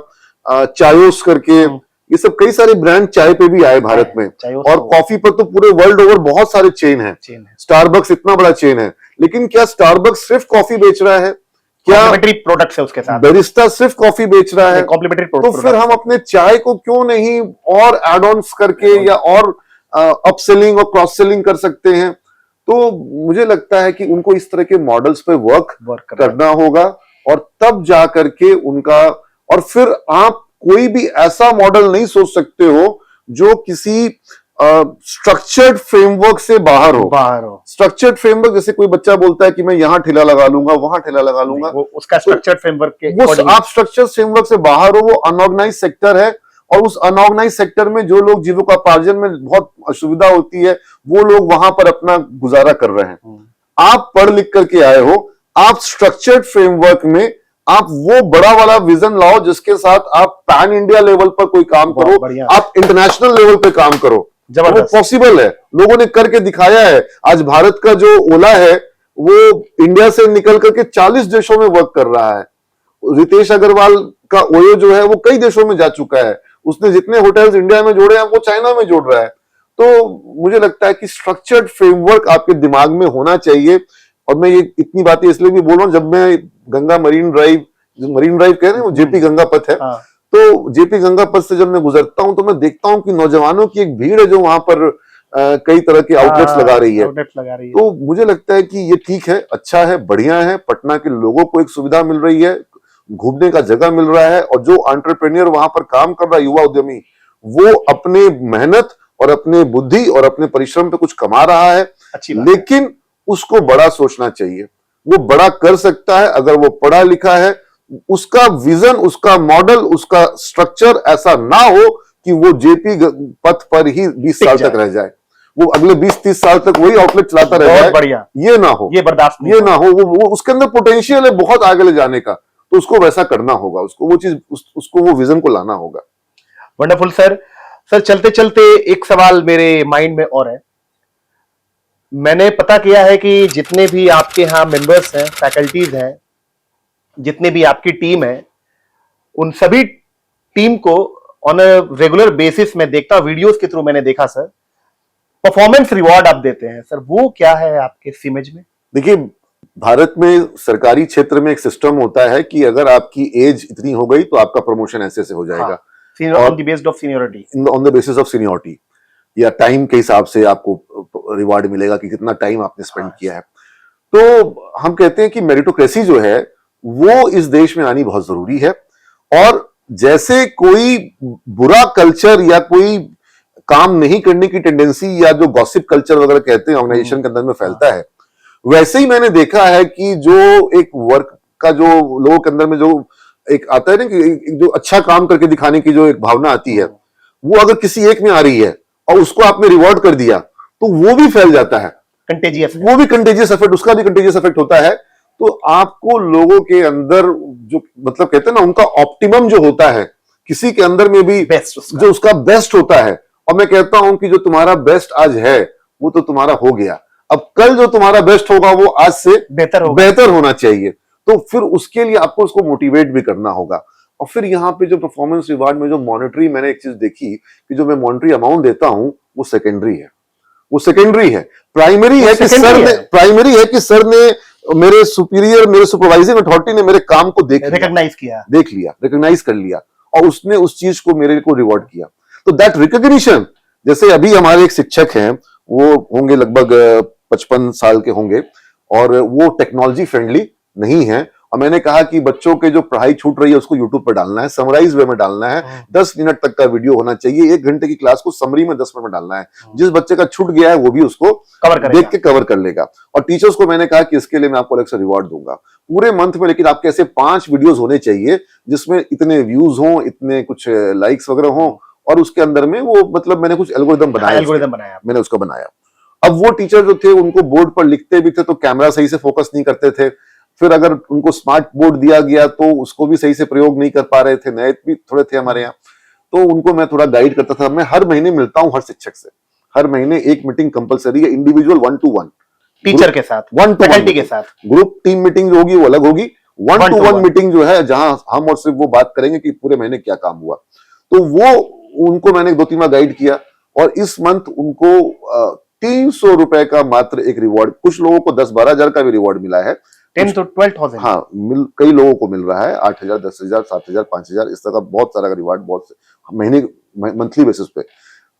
चायोस करके, ये सब कई सारे ब्रांड चाय पे भी आए भारत में, और कॉफी पर तो पूरे वर्ल्ड ओवर बहुत सारे चेन है। स्टारबक्स इतना बड़ा चेन है, लेकिन क्या स्टारबक्स सिर्फ कॉफी बेच रहा है? क्या प्रोडक्ट्स है उसके साथ? बैरिस्टा सिर्फ कॉफी बेच रहा है? तो फिर हम अपने चाय को क्यों नहीं और एड ऑन्स करके या और अपसेलिंग और क्रॉस सेलिंग कर सकते हैं? तो मुझे लगता है कि उनको इस तरह के मॉडल्स पे वर्क करना होगा। और तब जा करके उनका, और फिर आप कोई भी ऐसा मॉडल नहीं सोच सकते हो जो किसी स्ट्रक्चर्ड फ्रेमवर्क से बाहर हो। स्ट्रक्चर्ड फ्रेमवर्क, जैसे कोई बच्चा बोलता है कि मैं यहां ठेला लगा लूंगा, वहां ठेला लगा लूंगा, वो उसका स्ट्रक्चर्ड फ्रेमवर्क के वो आप स्ट्रक्चर्ड फ्रेमवर्क से बाहर हो, वो अनऑर्गेनाइज सेक्टर है। और उस अनऑर्गेनाइज सेक्टर में जो लोग जीविकोपार्जन में बहुत असुविधा होती है, वो लोग वहां पर अपना गुजारा कर रहे हैं। आप पढ़ लिख करके आए हो, आप स्ट्रक्चर्ड फ्रेमवर्क में आप वो बड़ा वाला विजन लाओ जिसके साथ आप पैन इंडिया लेवल पर कोई काम करो, आप इंटरनेशनल लेवल पे काम करो। वो पॉसिबल है, लोगों ने करके दिखाया है। आज भारत का जो ओला है वो इंडिया से निकल करके 40 देशों में वर्क कर रहा है। रितेश अग्रवाल का ओयो जो है वो कई देशों में जा चुका है। उसने जितने होटल्स इंडिया में जोड़े हैं वो चाइना में जोड़ रहा है। तो मुझे लगता है कि स्ट्रक्चर्ड फ्रेमवर्क आपके दिमाग में होना चाहिए। और मैं ये इतनी बातें इसलिए भी बोल रहा हूं, जब मैं गंगा मरीन ड्राइव कह रहे हैं वो जेपी गंगा पथ है, तो जेपी गंगा पथ से जब मैं गुजरता हूं तो मैं देखता हूं कि नौजवानों की एक भीड़ है जो वहां पर कई तरह के आउटलेट्स लगा रही है। तो मुझे लगता है कि ये ठीक है, अच्छा है, बढ़िया है। पटना के लोगों को एक सुविधा मिल रही है, घूमने का जगह मिल रहा है, और जो एंटरप्रेन्योर वहां पर काम कर रहा है, युवा उद्यमी, वो अपने मेहनत और अपने बुद्धि और अपने परिश्रम पे कुछ कमा रहा है। लेकिन उसको बड़ा सोचना चाहिए। वो बड़ा कर सकता है अगर वो पढ़ा लिखा है। उसका विजन, उसका मॉडल, उसका स्ट्रक्चर ऐसा ना हो कि वो जेपी पथ पर ही 20 साल तक रह जाए, वो अगले 20-30 साल तक वही आउटलेट चलाता रह जाए। बढ़िया, ये ना हो, ये बर्दाश्त ये ना हो। वो उसके अंदर पोटेंशियल है बहुत आगे ले जाने का, तो उसको वैसा करना होगा, उसको वो चीज, उसको वो विजन को लाना होगा। Wonderful sir. चलते चलते एक सवाल मेरे माइंड में और है। मैंने पता किया है कि जितने भी आपके यहाँ मेंबर्स हैं, फैकल्टीज हैं, जितने भी आपकी टीम है, उन सभी टीम को ऑन अ रेगुलर बेसिस में देखता हूं, वीडियोस के थ्रू मैंने देखा सर, परफॉर्मेंस रिवॉर्ड आप देते हैं सर, वो क्या है आपके सिमेज में? देखिए, भारत में सरकारी क्षेत्र में एक सिस्टम होता है कि अगर आपकी एज इतनी हो गई तो आपका प्रमोशन ऐसे से हो जाएगा, on the basis of seniority, on the basis of seniority, या टाइम के हिसाब से आपको रिवार्ड मिलेगा कि कितना टाइम आपने स्पेंड किया है। तो हम कहते हैं कि मेरिटोक्रेसी जो है वो इस देश में आनी बहुत जरूरी है। और जैसे कोई बुरा कल्चर या कोई काम नहीं करने की टेंडेंसी या जो गॉसिप कल्चर वगैरह कहते हैं ऑर्गेनाइजेशन के अंदर में फैलता है, वैसे ही मैंने देखा है कि जो एक वर्क का जो लोगों के अंदर में जो एक आता है ना कि जो अच्छा काम करके दिखाने की जो एक भावना आती है, वो अगर किसी एक में आ रही है और उसको आपने रिवॉर्ड कर दिया तो वो भी फैल जाता है, कंटेजियस, वो भी कंटेजियस इफेक्ट, उसका भी कंटेजियस इफेक्ट होता है। तो आपको लोगों के अंदर जो मतलब कहते हैं ना, उनका ऑप्टिमम जो होता है, किसी के अंदर में भी बेस्ट, जो उसका बेस्ट होता है। और मैं कहता हूं कि जो तुम्हारा बेस्ट आज है वो तो तुम्हारा हो गया, अब कल जो तुम्हारा बेस्ट होगा वो आज से बेहतर होना चाहिए। तो फिर उसके लिए आपको उसको मोटिवेट भी करना होगा। और फिर यहाँ पे जो परफॉर्मेंस रिवार्ड में जो मॉनेटरी, मैंने एक चीज देखी कि जो मैं मॉनेटरी अमाउंट देता हूं वो सेकेंडरी है, वो सेकेंडरी है। प्राइमरी है कि सर ने मेरे सुपीरियर, मेरे सुपरवाइजिंग अथॉरिटी ने मेरे काम को देख लिया, रिकॉग्नाइज कर लिया, और उसने उस चीज को मेरे को रिवॉर्ड किया। तो दैट रिकॉग्निशन, जैसे अभी हमारे एक शिक्षक हैं, वो होंगे लगभग 55 साल के होंगे, और वो टेक्नोलॉजी फ्रेंडली नहीं है। और मैंने कहा कि बच्चों के जो पढ़ाई छूट रही है उसको यूट्यूब पर डालना है, समराइज वे में डालना है, 10 मिनट तक का वीडियो होना चाहिए, 1 घंटे की क्लास को समरी में 10 मिनट में डालना है। जिस बच्चे का छूट गया है वो भी उसको देख के कवर कर लेगा। और टीचर्स को मैंने कहा कि इसके लिए मैं आपको अलग से रिवॉर्ड दूंगा पूरे मंथ में, लेकिन आपके ऐसे 5 वीडियोस होने चाहिए जिसमें इतने व्यूज हों, इतने कुछ लाइक्स वगैरह हों, और उसके अंदर में वो मतलब मैंने कुछ एल्गोरिदम बनाया, मैंने उसका बनाया। अब वो टीचर जो थे उनको बोर्ड पर लिखते भी थे तो कैमरा सही से फोकस नहीं करते थे, फिर अगर उनको स्मार्ट बोर्ड दिया गया तो उसको भी सही से प्रयोग नहीं कर पा रहे थे, नए भी थोड़े थे हमारे यहाँ, तो उनको मैं थोड़ा गाइड करता था। मैं हर महीने मिलता हूँ हर शिक्षक से, हर महीने एक मीटिंग कंपलसरी है, इंडिविजुअल 1-to-1 टीचर के साथ, फैकल्टी के साथ। ग्रुप टीम मीटिंग जो होगी वो अलग होगी, 1-to-1 मीटिंग जो है जहां हम और सिर्फ वो बात करेंगे कि पूरे महीने क्या काम हुआ। तो वो उनको मैंने 2-3 बार गाइड किया, और इस मंथ उनको 300 रुपए का मात्र एक रिवॉर्ड, कुछ लोगों को 10-12 हजार का भी रिवॉर्ड मिला है, 10 to 12,000। हाँ, कई लोगों को मिल रहा है 8,000, 10,000, 7,000, 5,000, इस तरह का बहुत सारा का रिवॉर्ड, बहुत से महीने मंथली बेसिस पे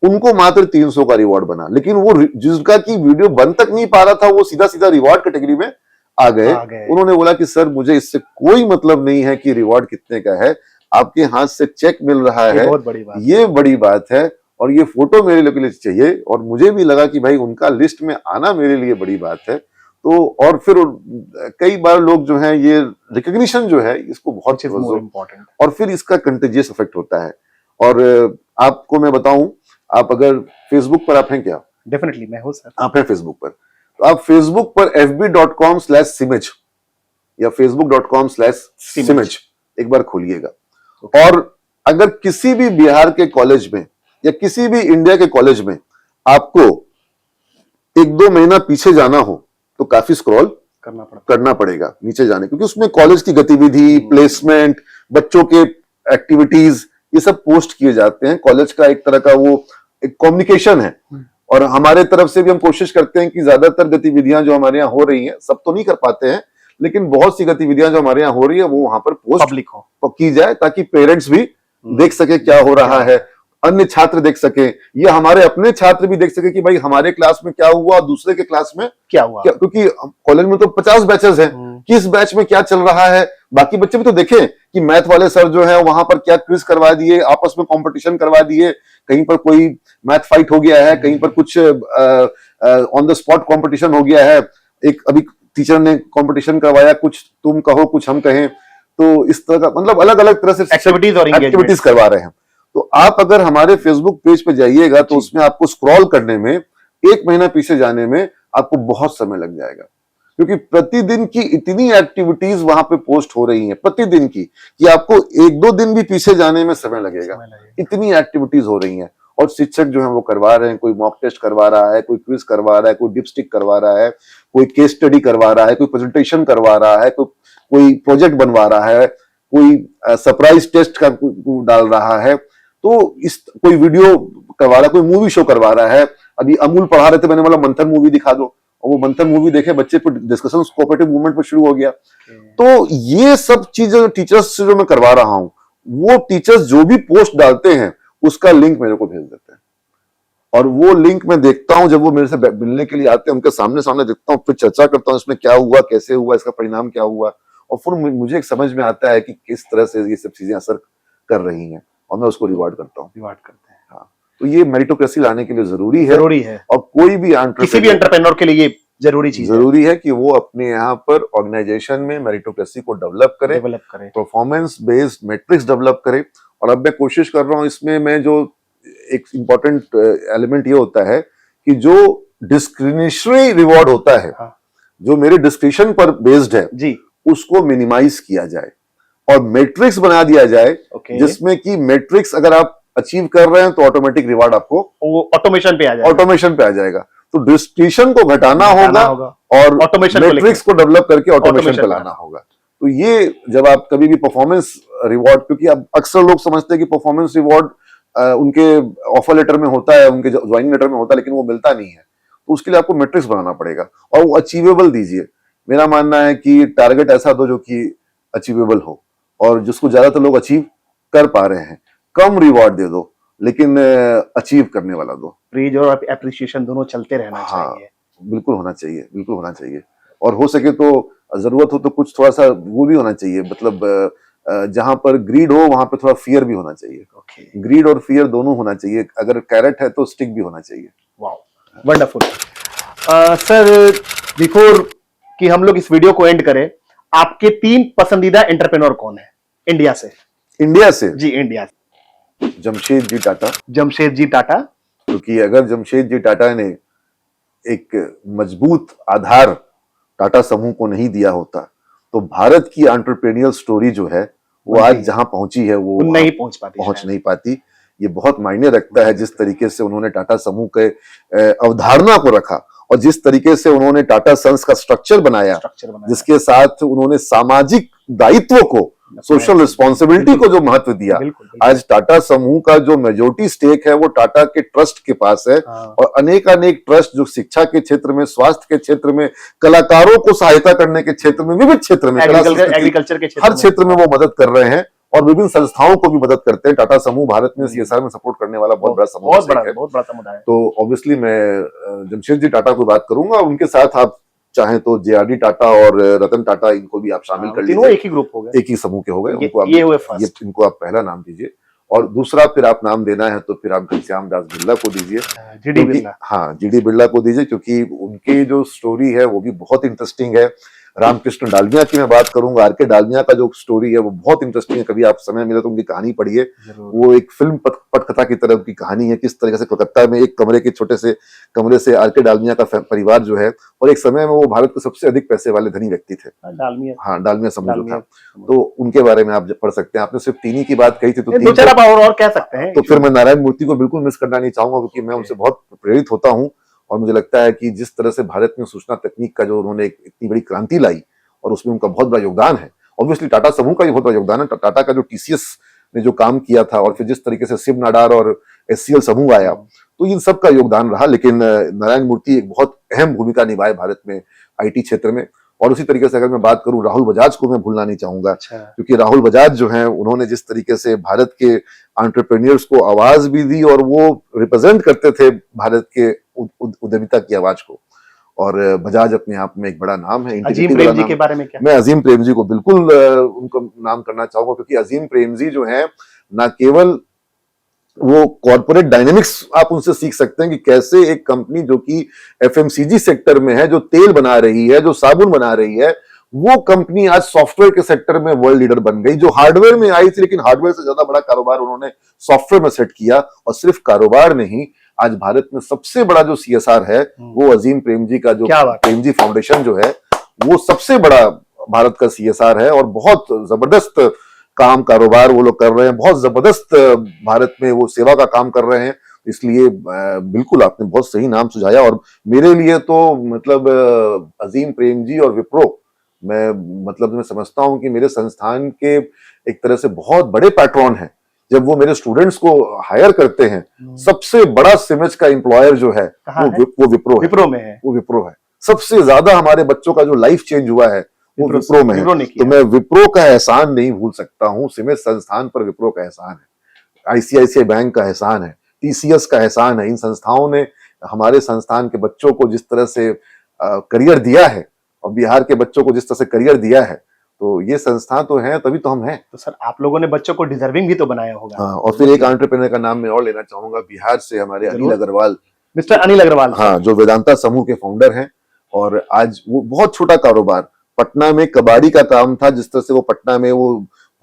उनको मात्र 300 का रिवॉर्ड बना। लेकिन वो जिसका की वीडियो बन तक नहीं पा रहा था वो सीधा सीधा रिवॉर्ड कैटेगरी में आ गए। उन्होंने बोला कि सर मुझे इससे कोई मतलब नहीं है कि रिवॉर्ड कितने का है, आपके हाथ से चेक मिल रहा है, बहुत बड़ी बात, ये बड़ी बात है, और ये फोटो मेरे लिए चाहिए। और मुझे भी लगा कि भाई उनका लिस्ट में आना मेरे लिए बड़ी बात है। तो और फिर कई बार लोग जो है ये रिकॉग्निशन जो है इसको बहुत इम्पोर्टेंट, और फिर इसका कंटेजियस इफेक्ट होता है। और आपको मैं बताऊं, आप अगर फेसबुक पर आप हैं क्या? डेफिनेटली मैं हूं सर। आप हैं फेसबुक पर, तो आप फेसबुक पर fb.com/simage या facebook.com/simage एक बार खोलिएगा। और अगर किसी भी बिहार के कॉलेज में या किसी भी इंडिया के कॉलेज में आपको 1-2 महीना पीछे जाना हो तो काफी स्क्रॉल करना पड़ेगा नीचे जाने, क्योंकि उसमें कॉलेज की गतिविधि, प्लेसमेंट, बच्चों के एक्टिविटीज, ये सब पोस्ट किए जाते हैं। कॉलेज का एक तरह का वो एक कम्युनिकेशन है। और हमारे तरफ से भी हम कोशिश करते हैं कि ज्यादातर गतिविधियां जो हमारे यहाँ हो रही हैं, सब तो नहीं कर पाते हैं, लेकिन बहुत सी गतिविधियां जो हमारे यहाँ हो रही है वो वहां पर पोस्ट पब्लिक हो की जाए, ताकि पेरेंट्स भी देख सके क्या हो रहा है, अन्य छात्र देख सके, या हमारे अपने छात्र भी देख सके कि भाई हमारे क्लास में क्या हुआ, दूसरे के क्लास में क्या हुआ, क्योंकि कॉलेज में तो 50 बैचेस हैं, किस बैच में क्या चल रहा है, बाकी बच्चे भी तो देखें कि मैथ वाले सर जो है वहां पर क्या क्विज करवा दिए, आपस में कंपटीशन करवा दिए, कहीं पर कोई मैथ फाइट हो गया है, कहीं पर कुछ ऑन द स्पॉट कंपटीशन हो गया है, एक अभी टीचर ने कंपटीशन करवाया, कुछ तुम कहो कुछ हम कहें, तो इस तरह का मतलब अलग अलग तरह से एक्टिविटीज करवा रहे हैं। तो आप अगर हमारे फेसबुक पेज पे जाइएगा तो उसमें आपको स्क्रॉल करने में, 1 महीना पीछे जाने में आपको बहुत समय लग जाएगा, क्योंकि प्रतिदिन की इतनी एक्टिविटीज वहां पे पोस्ट हो रही हैं प्रतिदिन की, कि आपको 1-2 दिन भी पीछे जाने में समय लगेगा, इतनी एक्टिविटीज हो रही हैं। और शिक्षक जो है वो करवा रहे हैं, कोई मॉक टेस्ट करवा रहा है, कोई क्विज करवा रहा है, कोई डिपस्टिक करवा रहा है, कोई केस स्टडी करवा रहा है, कोई प्रेजेंटेशन करवा रहा है, कोई प्रोजेक्ट बनवा रहा है, कोई सरप्राइज टेस्ट का डाल रहा है, तो इस कोई वीडियो करवा रहा है, कोई मूवी शो करवा रहा है। अभी अमूल पढ़ा रहे थे, मैंने बोला मंथन मूवी दिखा दो, और वो मंथन मूवी देखे बच्चे, पर डिस्कशन कोऑपरेटिव मूवमेंट पर शुरू हो गया। तो ये सब चीजें टीचर्स से जो मैं करवा रहा हूं, वो टीचर्स जो भी पोस्ट डालते हैं उसका लिंक मेरे को भेज देते हैं, और वो लिंक मैं देखता हूं, जब वो मेरे से मिलने के लिए आते हैं उनके सामने सामने देखता हूं, फिर चर्चा करता हूं इसमें क्या हुआ, कैसे हुआ, इसका परिणाम क्या हुआ, और फिर मुझे एक समझ में आता है कि किस तरह से ये सब चीजें असर कर रही हैं, और मैं उसको रिवार्ड करता हूँ। हाँ, तो ये मेरिटोक्रेसी लाने के लिए जरूरी है, और कोई भी किसी भी एंटरप्रेन्योर के लिए ये जरूरी है कि वो अपने यहाँ पर ऑर्गेनाइजेशन में मेरिटोक्रेसी को डेवलप करे, परफॉर्मेंस बेस्ड मैट्रिक्स डेवलप करे। और अब मैं कोशिश कर रहा हूँ इसमें, मैं जो एक इंपॉर्टेंट एलिमेंट ये होता है कि जो डिस्क्रिमिनेटरी रिवॉर्ड होता है, जो मेरे डिस्क्रिप्शन पर बेस्ड है जी, उसको मिनिमाइज किया जाए और मैट्रिक्स बना दिया जाए, जिसमें कि मैट्रिक्स अगर आप अचीव कर रहे हैं तो ऑटोमेटिक रिवार्ड आपको ऑटोमेशन पे आ जाएगा। तो डिस्ट्रीशन को घटाना होगा और मैट्रिक्स को डेवलप करके ऑटोमेशन पे लाना होगा। तो ये जब आप कभी भी परफॉर्मेंस रिवॉर्ड, क्योंकि अब अक्सर लोग समझते हैं कि परफॉर्मेंस रिवॉर्ड उनके ऑफर लेटर में होता है, उनके ज्वाइनिंग लेटर में होता है, लेकिन वो मिलता नहीं है। तो उसके लिए आपको मैट्रिक्स बनाना पड़ेगा और वो अचीवेबल दीजिए। मेरा मानना है कि टारगेट ऐसा दो जो कि अचीवेबल हो और जिसको ज्यादातर लोग अचीव कर पा रहे हैं। कम रिवॉर्ड दे दो लेकिन अचीव करने वाला दो। प्रेज और एप्रिसिएशन दोनों चलते रहना चाहिए। बिल्कुल होना चाहिए, बिल्कुल होना चाहिए। और हो सके तो जरूरत हो तो कुछ थोड़ा सा वो भी होना चाहिए, मतलब जहां पर ग्रीड हो वहां पर थोड़ा फियर भी होना चाहिए। ग्रीड और फियर दोनों होना चाहिए। अगर कैरेट है तो स्टिक भी होना चाहिए। Wow, wonderful. सर, बिफोर कि हम लोग इस वीडियो को एंड करें, आपके 3 पसंदीदा एंटरप्रेन्योर कौन है इंडिया से? इंडिया से जी, इंडिया से। जमशेदजी टाटा। जमशेदजी टाटा, क्योंकि अगर जमशेदजी टाटा ने एक मजबूत आधार टाटा समूह को नहीं दिया होता तो भारत की एंटरप्रेन्योर स्टोरी जो है वो आज जहां पहुंची है वो नहीं पहुंच नहीं पाती। ये बहुत मायने रखता है जिस तरीके से उन्होंने टाटा समूह के अवधारणा को रखा और जिस तरीके से उन्होंने टाटा सन्स का स्ट्रक्चर बनाया, जिसके साथ उन्होंने सामाजिक दायित्व को, सोशल रिस्पॉन्सिबिलिटी को जो महत्व दिया। आज टाटा समूह का जो मेजोरिटी स्टेक है वो टाटा के ट्रस्ट के पास है। और अनेक ट्रस्ट जो शिक्षा के क्षेत्र में, स्वास्थ्य के क्षेत्र में, कलाकारों को सहायता करने के क्षेत्र में, विविध क्षेत्र में, एग्रीकल्चर के हर क्षेत्र में वो मदद कर रहे हैं और विभिन्न संस्थाओं को भी मदद करते हैं। टाटा समूह भारत में CSR में सपोर्ट करने वाला बहुत बड़ा समुदाय है। बहुत बड़ा समुदाय है। तो ऑब्वियसली मैं जमशेदजी टाटा को बात करूंगा। उनके साथ आप चाहे तो JRD टाटा और रतन टाटा, इनको भी आप शामिल कर तीनों लीजिए, एक ही ग्रुप हो गए, एक ही समूह के हो गए। उनको आप ये हुए फर्स्ट। इनको आप पहला नाम दीजिए, और दूसरा फिर आप नाम देना है तो फिर आप घनश्याम दास बिरला को दीजिए, जीडी बिरला। हाँ, जीडी बिरला को दीजिए, क्योंकि उनकी जो स्टोरी है वो भी बहुत इंटरेस्टिंग है। रामकृष्ण डालमिया की मैं बात करूंगा, आर.के. डालमिया का जो स्टोरी है वो बहुत इंटरेस्टिंग है, कभी आप समय मिले तो उनकी कहानी पढ़िए। वो एक फिल्म पटकथा की तरह की कहानी है, किस तरीके से कलकत्ता में एक कमरे के छोटे से कमरे से आर.के. डालमिया का परिवार जो है, और एक समय में वो भारत के सबसे अधिक पैसे वाले धनी व्यक्ति थे, डालमिया, हाँ, डालमिया समूह जो था, तो उनके बारे में आप पढ़ सकते हैं। आपने सिर्फ 3 ही की बात कही थी, तो दो चार आप और कह सकते हैं। तो फिर मैं नारायण मूर्ति को बिल्कुल मिस करना नहीं चाहूंगा, क्योंकि मैं उनसे बहुत प्रेरित होता हूँ, और मुझे लगता है कि जिस तरह से भारत में सूचना तकनीक का जो उन्होंने इतनी बड़ी क्रांति लाई, और उसमें उनका बहुत बड़ा योगदान है। ऑब्वियसली टाटा समूह का भी बहुत बड़ा योगदान है, टाटा का जो TCS ने जो काम किया था, और फिर जिस तरीके से शिव नाडार और SCL समूह आया, तो इन सब का योगदान रहा। लेकिन नारायण मूर्ति एक बहुत अहम भूमिका निभाए भारत में IT क्षेत्र में। और उसी तरीके से अगर मैं बात करूं, राहुल बजाज को मैं भूलना नहीं चाहूंगा, क्योंकि राहुल बजाज जो हैं, उन्होंने जिस तरीके से भारत के एंटरप्रेन्योर्स को आवाज भी दी, और वो रिप्रेजेंट करते थे भारत के उद्यमिता की आवाज को, और बजाज अपने आप में एक बड़ा नाम है। अजीम प्रेम जी के बारे में क्या? मैं अजीम प्रेम जी को बिल्कुल उनको नाम करना चाहूंगा, क्योंकि अजीम प्रेम जी जो है, ना केवल वो कॉर्पोरेट डायनेमिक्स आप उनसे सीख सकते हैं कि कैसे एक कंपनी जो कि FMCG सेक्टर में है, जो तेल बना रही है, जो साबुन बना रही है, वो कंपनी आज सॉफ्टवेयर के सेक्टर में वर्ल्ड लीडर बन गई, जो हार्डवेयर में आई थी, लेकिन हार्डवेयर से ज्यादा बड़ा कारोबार उन्होंने सॉफ्टवेयर में सेट किया। और सिर्फ कारोबार नहीं, आज भारत में सबसे बड़ा जो CSR है, वो अजीम प्रेम जी का जो प्रेम जी फाउंडेशन जो है, वो सबसे बड़ा भारत का CSR है, और बहुत जबरदस्त काम कारोबार वो लोग कर रहे हैं, बहुत जबरदस्त भारत में वो सेवा का काम कर रहे हैं। इसलिए बिल्कुल आपने बहुत सही नाम सुझाया, और मेरे लिए तो मतलब अजीम प्रेम जी और विप्रो, मैं समझता हूं कि मेरे संस्थान के एक तरह से बहुत बड़े पैट्रॉन हैं। जब वो मेरे स्टूडेंट्स को हायर करते हैं, सबसे बड़ा सिमेज का एम्प्लॉयर जो है वो विप्रो में है, वो विप्रो है। सबसे ज्यादा हमारे बच्चों का जो लाइफ चेंज हुआ है वो विप्रो में है। तो मैं विप्रो का एहसान नहीं भूल सकता हूँ, सिमेज संस्थान पर विप्रो का एहसान है, ICICI बैंक का एहसान है, TCS का एहसान है। इन संस्थाओं ने हमारे संस्थान के बच्चों को जिस तरह से करियर दिया है, और बिहार के बच्चों को जिस तरह से करियर दिया है, तो ये संस्थान तो है, तभी तो हम हैं। तो सर, आप लोगों ने बच्चों को डिजर्विंग भी तो बनाया होगा। हाँ, और फिर एक एंटरप्रेन्योर का नाम मैं और लेना चाहूंगा, बिहार से हमारे अनिल अग्रवाल, मिस्टर अनिल अग्रवाल, हाँ, जो वेदांता समूह के फाउंडर हैं। और आज वो बहुत छोटा कारोबार, पटना में कबाड़ी का काम था, जिस तरह से वो पटना में वो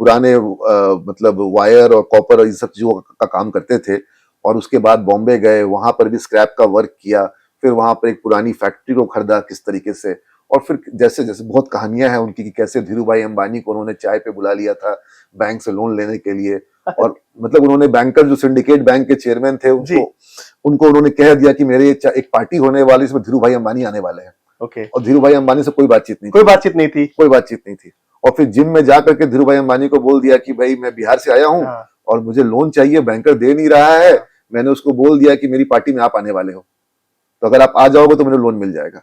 पुराने मतलब वायर और कॉपर और इन सब चीजों का काम करते थे, और उसके बाद बॉम्बे गए, वहां पर भी स्क्रैप का वर्क किया, फिर वहां पर एक पुरानी फैक्ट्री को खरीदा किस तरीके से, और फिर जैसे जैसे बहुत कहानियां हैं उनकी कि कैसे धीरू भाई अंबानी को उन्होंने चाय पे बुला लिया था बैंक से लोन लेने के लिए, और मतलब उन्होंने बैंकर जो सिंडिकेट बैंक के चेयरमैन थे उनको उन्होंने कह दिया कि मेरे एक पार्टी होने वाली, इसमें धीरू भाई अंबानी आने वाले हैं। और धीरू भाई अंबानी से कोई बातचीत नहीं थी। और फिर जिम में जाकर के धीरू भाई अंबानी को बोल दिया कि भाई मैं बिहार से आया हूँ और मुझे लोन चाहिए, बैंकर दे नहीं रहा है, मैंने उसको बोल दिया कि मेरी पार्टी में आप आने वाले हो, तो अगर आप आ जाओगे तो मुझे लोन मिल जाएगा।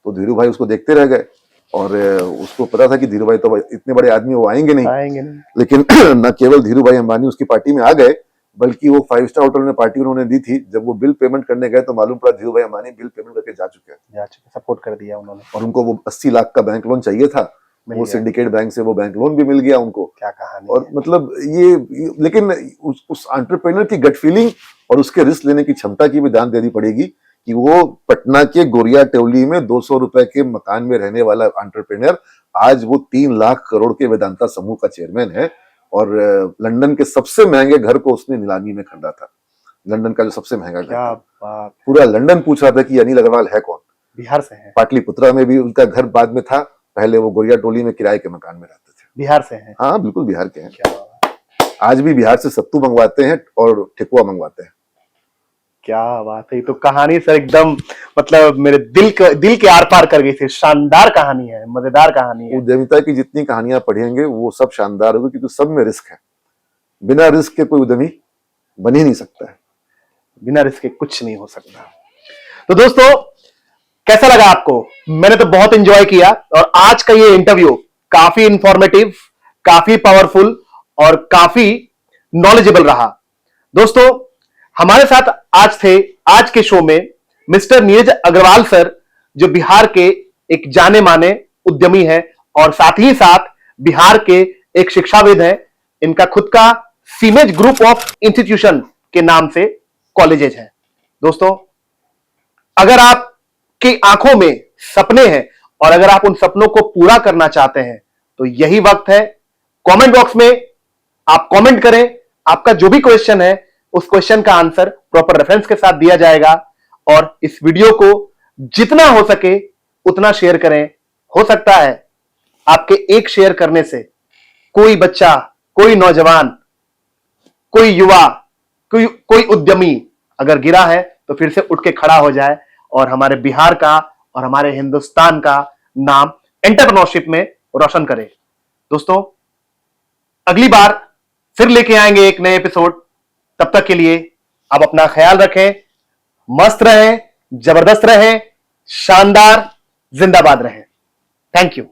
तो धीरू भाई उसको देखते रह गए, और उसको पता था कि धीरू भाई तो इतने बड़े आदमी वो आएंगे नहीं। लेकिन न केवल धीरू भाई अंबानी उसकी पार्टी में आ गए, बल्कि वो 5 स्टार होटल में पार्टी उन्होंने दी थी। जब वो बिल पेमेंट करने गए तो मालूम पड़ा धीरू भाई अंबानी बिल पेमेंट करके जा चुके हैं, सपोर्ट कर दिया उन्होंने। और उनको वो 80 लाख का बैंक लोन चाहिए था, वो सिंडिकेट बैंक से वो बैंक लोन भी मिल गया उनको। क्या कहानी और मतलब ये लेकिन उस एंटरप्रेन्योर की गट फीलिंग और उसके रिस्क लेने की क्षमता की भी दान देनी पड़ेगी कि वो पटना के गोरिया टोली में 200 रुपए के मकान में रहने वाला एंटरप्रेन्योर आज वो 3 लाख करोड़ के वेदांता समूह का चेयरमैन है, और लंदन के सबसे महंगे घर को उसने नीलामी में खरीदा था। लंदन का जो सबसे महंगा घर, पूरा लंदन पूछ रहा था कि अनिल अग्रवाल है कौन। बिहार से है, पाटलिपुत्रा में भी उनका घर बाद में था, पहले वो गोरिया टोली में किराए के मकान में रहते थे। बिहार से हैं? हाँ, बिल्कुल बिहार के हैं। आज भी बिहार से सत्तू मंगवाते हैं और ठेकुआ मंगवाते हैं। क्या बात है, तो कहानी सर एकदम मतलब मेरे दिल के आर पार कर गई थी। शानदार कहानी है, मजेदार कहानी है। उद्यमिता की जितनी कहानियां पढ़ेंगे वो सब शानदार होगी, क्योंकि सब में रिस्क है। बिना रिस्क के कोई उद्यमी बन ही नहीं सकता है। बिना रिस्क के कुछ नहीं हो सकता। तो दोस्तों, कैसा लगा आपको? मैंने तो बहुत एंजॉय किया, और आज का ये इंटरव्यू काफी इंफॉर्मेटिव, काफी पावरफुल और काफी नॉलेजेबल रहा। दोस्तों, हमारे साथ आज के शो में मिस्टर नीरज अग्रवाल सर, जो बिहार के एक जाने माने उद्यमी है और साथ ही साथ बिहार के एक शिक्षाविद हैं। इनका खुद का सीमेज ग्रुप ऑफ इंस्टीट्यूशन के नाम से कॉलेजेज हैं। दोस्तों, अगर आपकी आंखों में सपने हैं और अगर आप उन सपनों को पूरा करना चाहते हैं तो यही वक्त है। कमेंट बॉक्स में आप कमेंट करें, आपका जो भी क्वेश्चन है उस क्वेश्चन का आंसर प्रॉपर रेफरेंस के साथ दिया जाएगा और इस वीडियो को जितना हो सके उतना शेयर करें। हो सकता है आपके एक शेयर करने से कोई बच्चा, कोई नौजवान, कोई युवा, कोई उद्यमी अगर गिरा है तो फिर से उठ के खड़ा हो जाए और हमारे बिहार का और हमारे हिंदुस्तान का नाम एंटरप्रेन्योरशिप में रोशन करे। दोस्तों, अगली बार फिर लेके आएंगे एक नए एपिसोड। तब तक के लिए आप अपना ख्याल रखें, मस्त रहें, जबरदस्त रहें, शानदार, जिंदाबाद रहें। Thank you.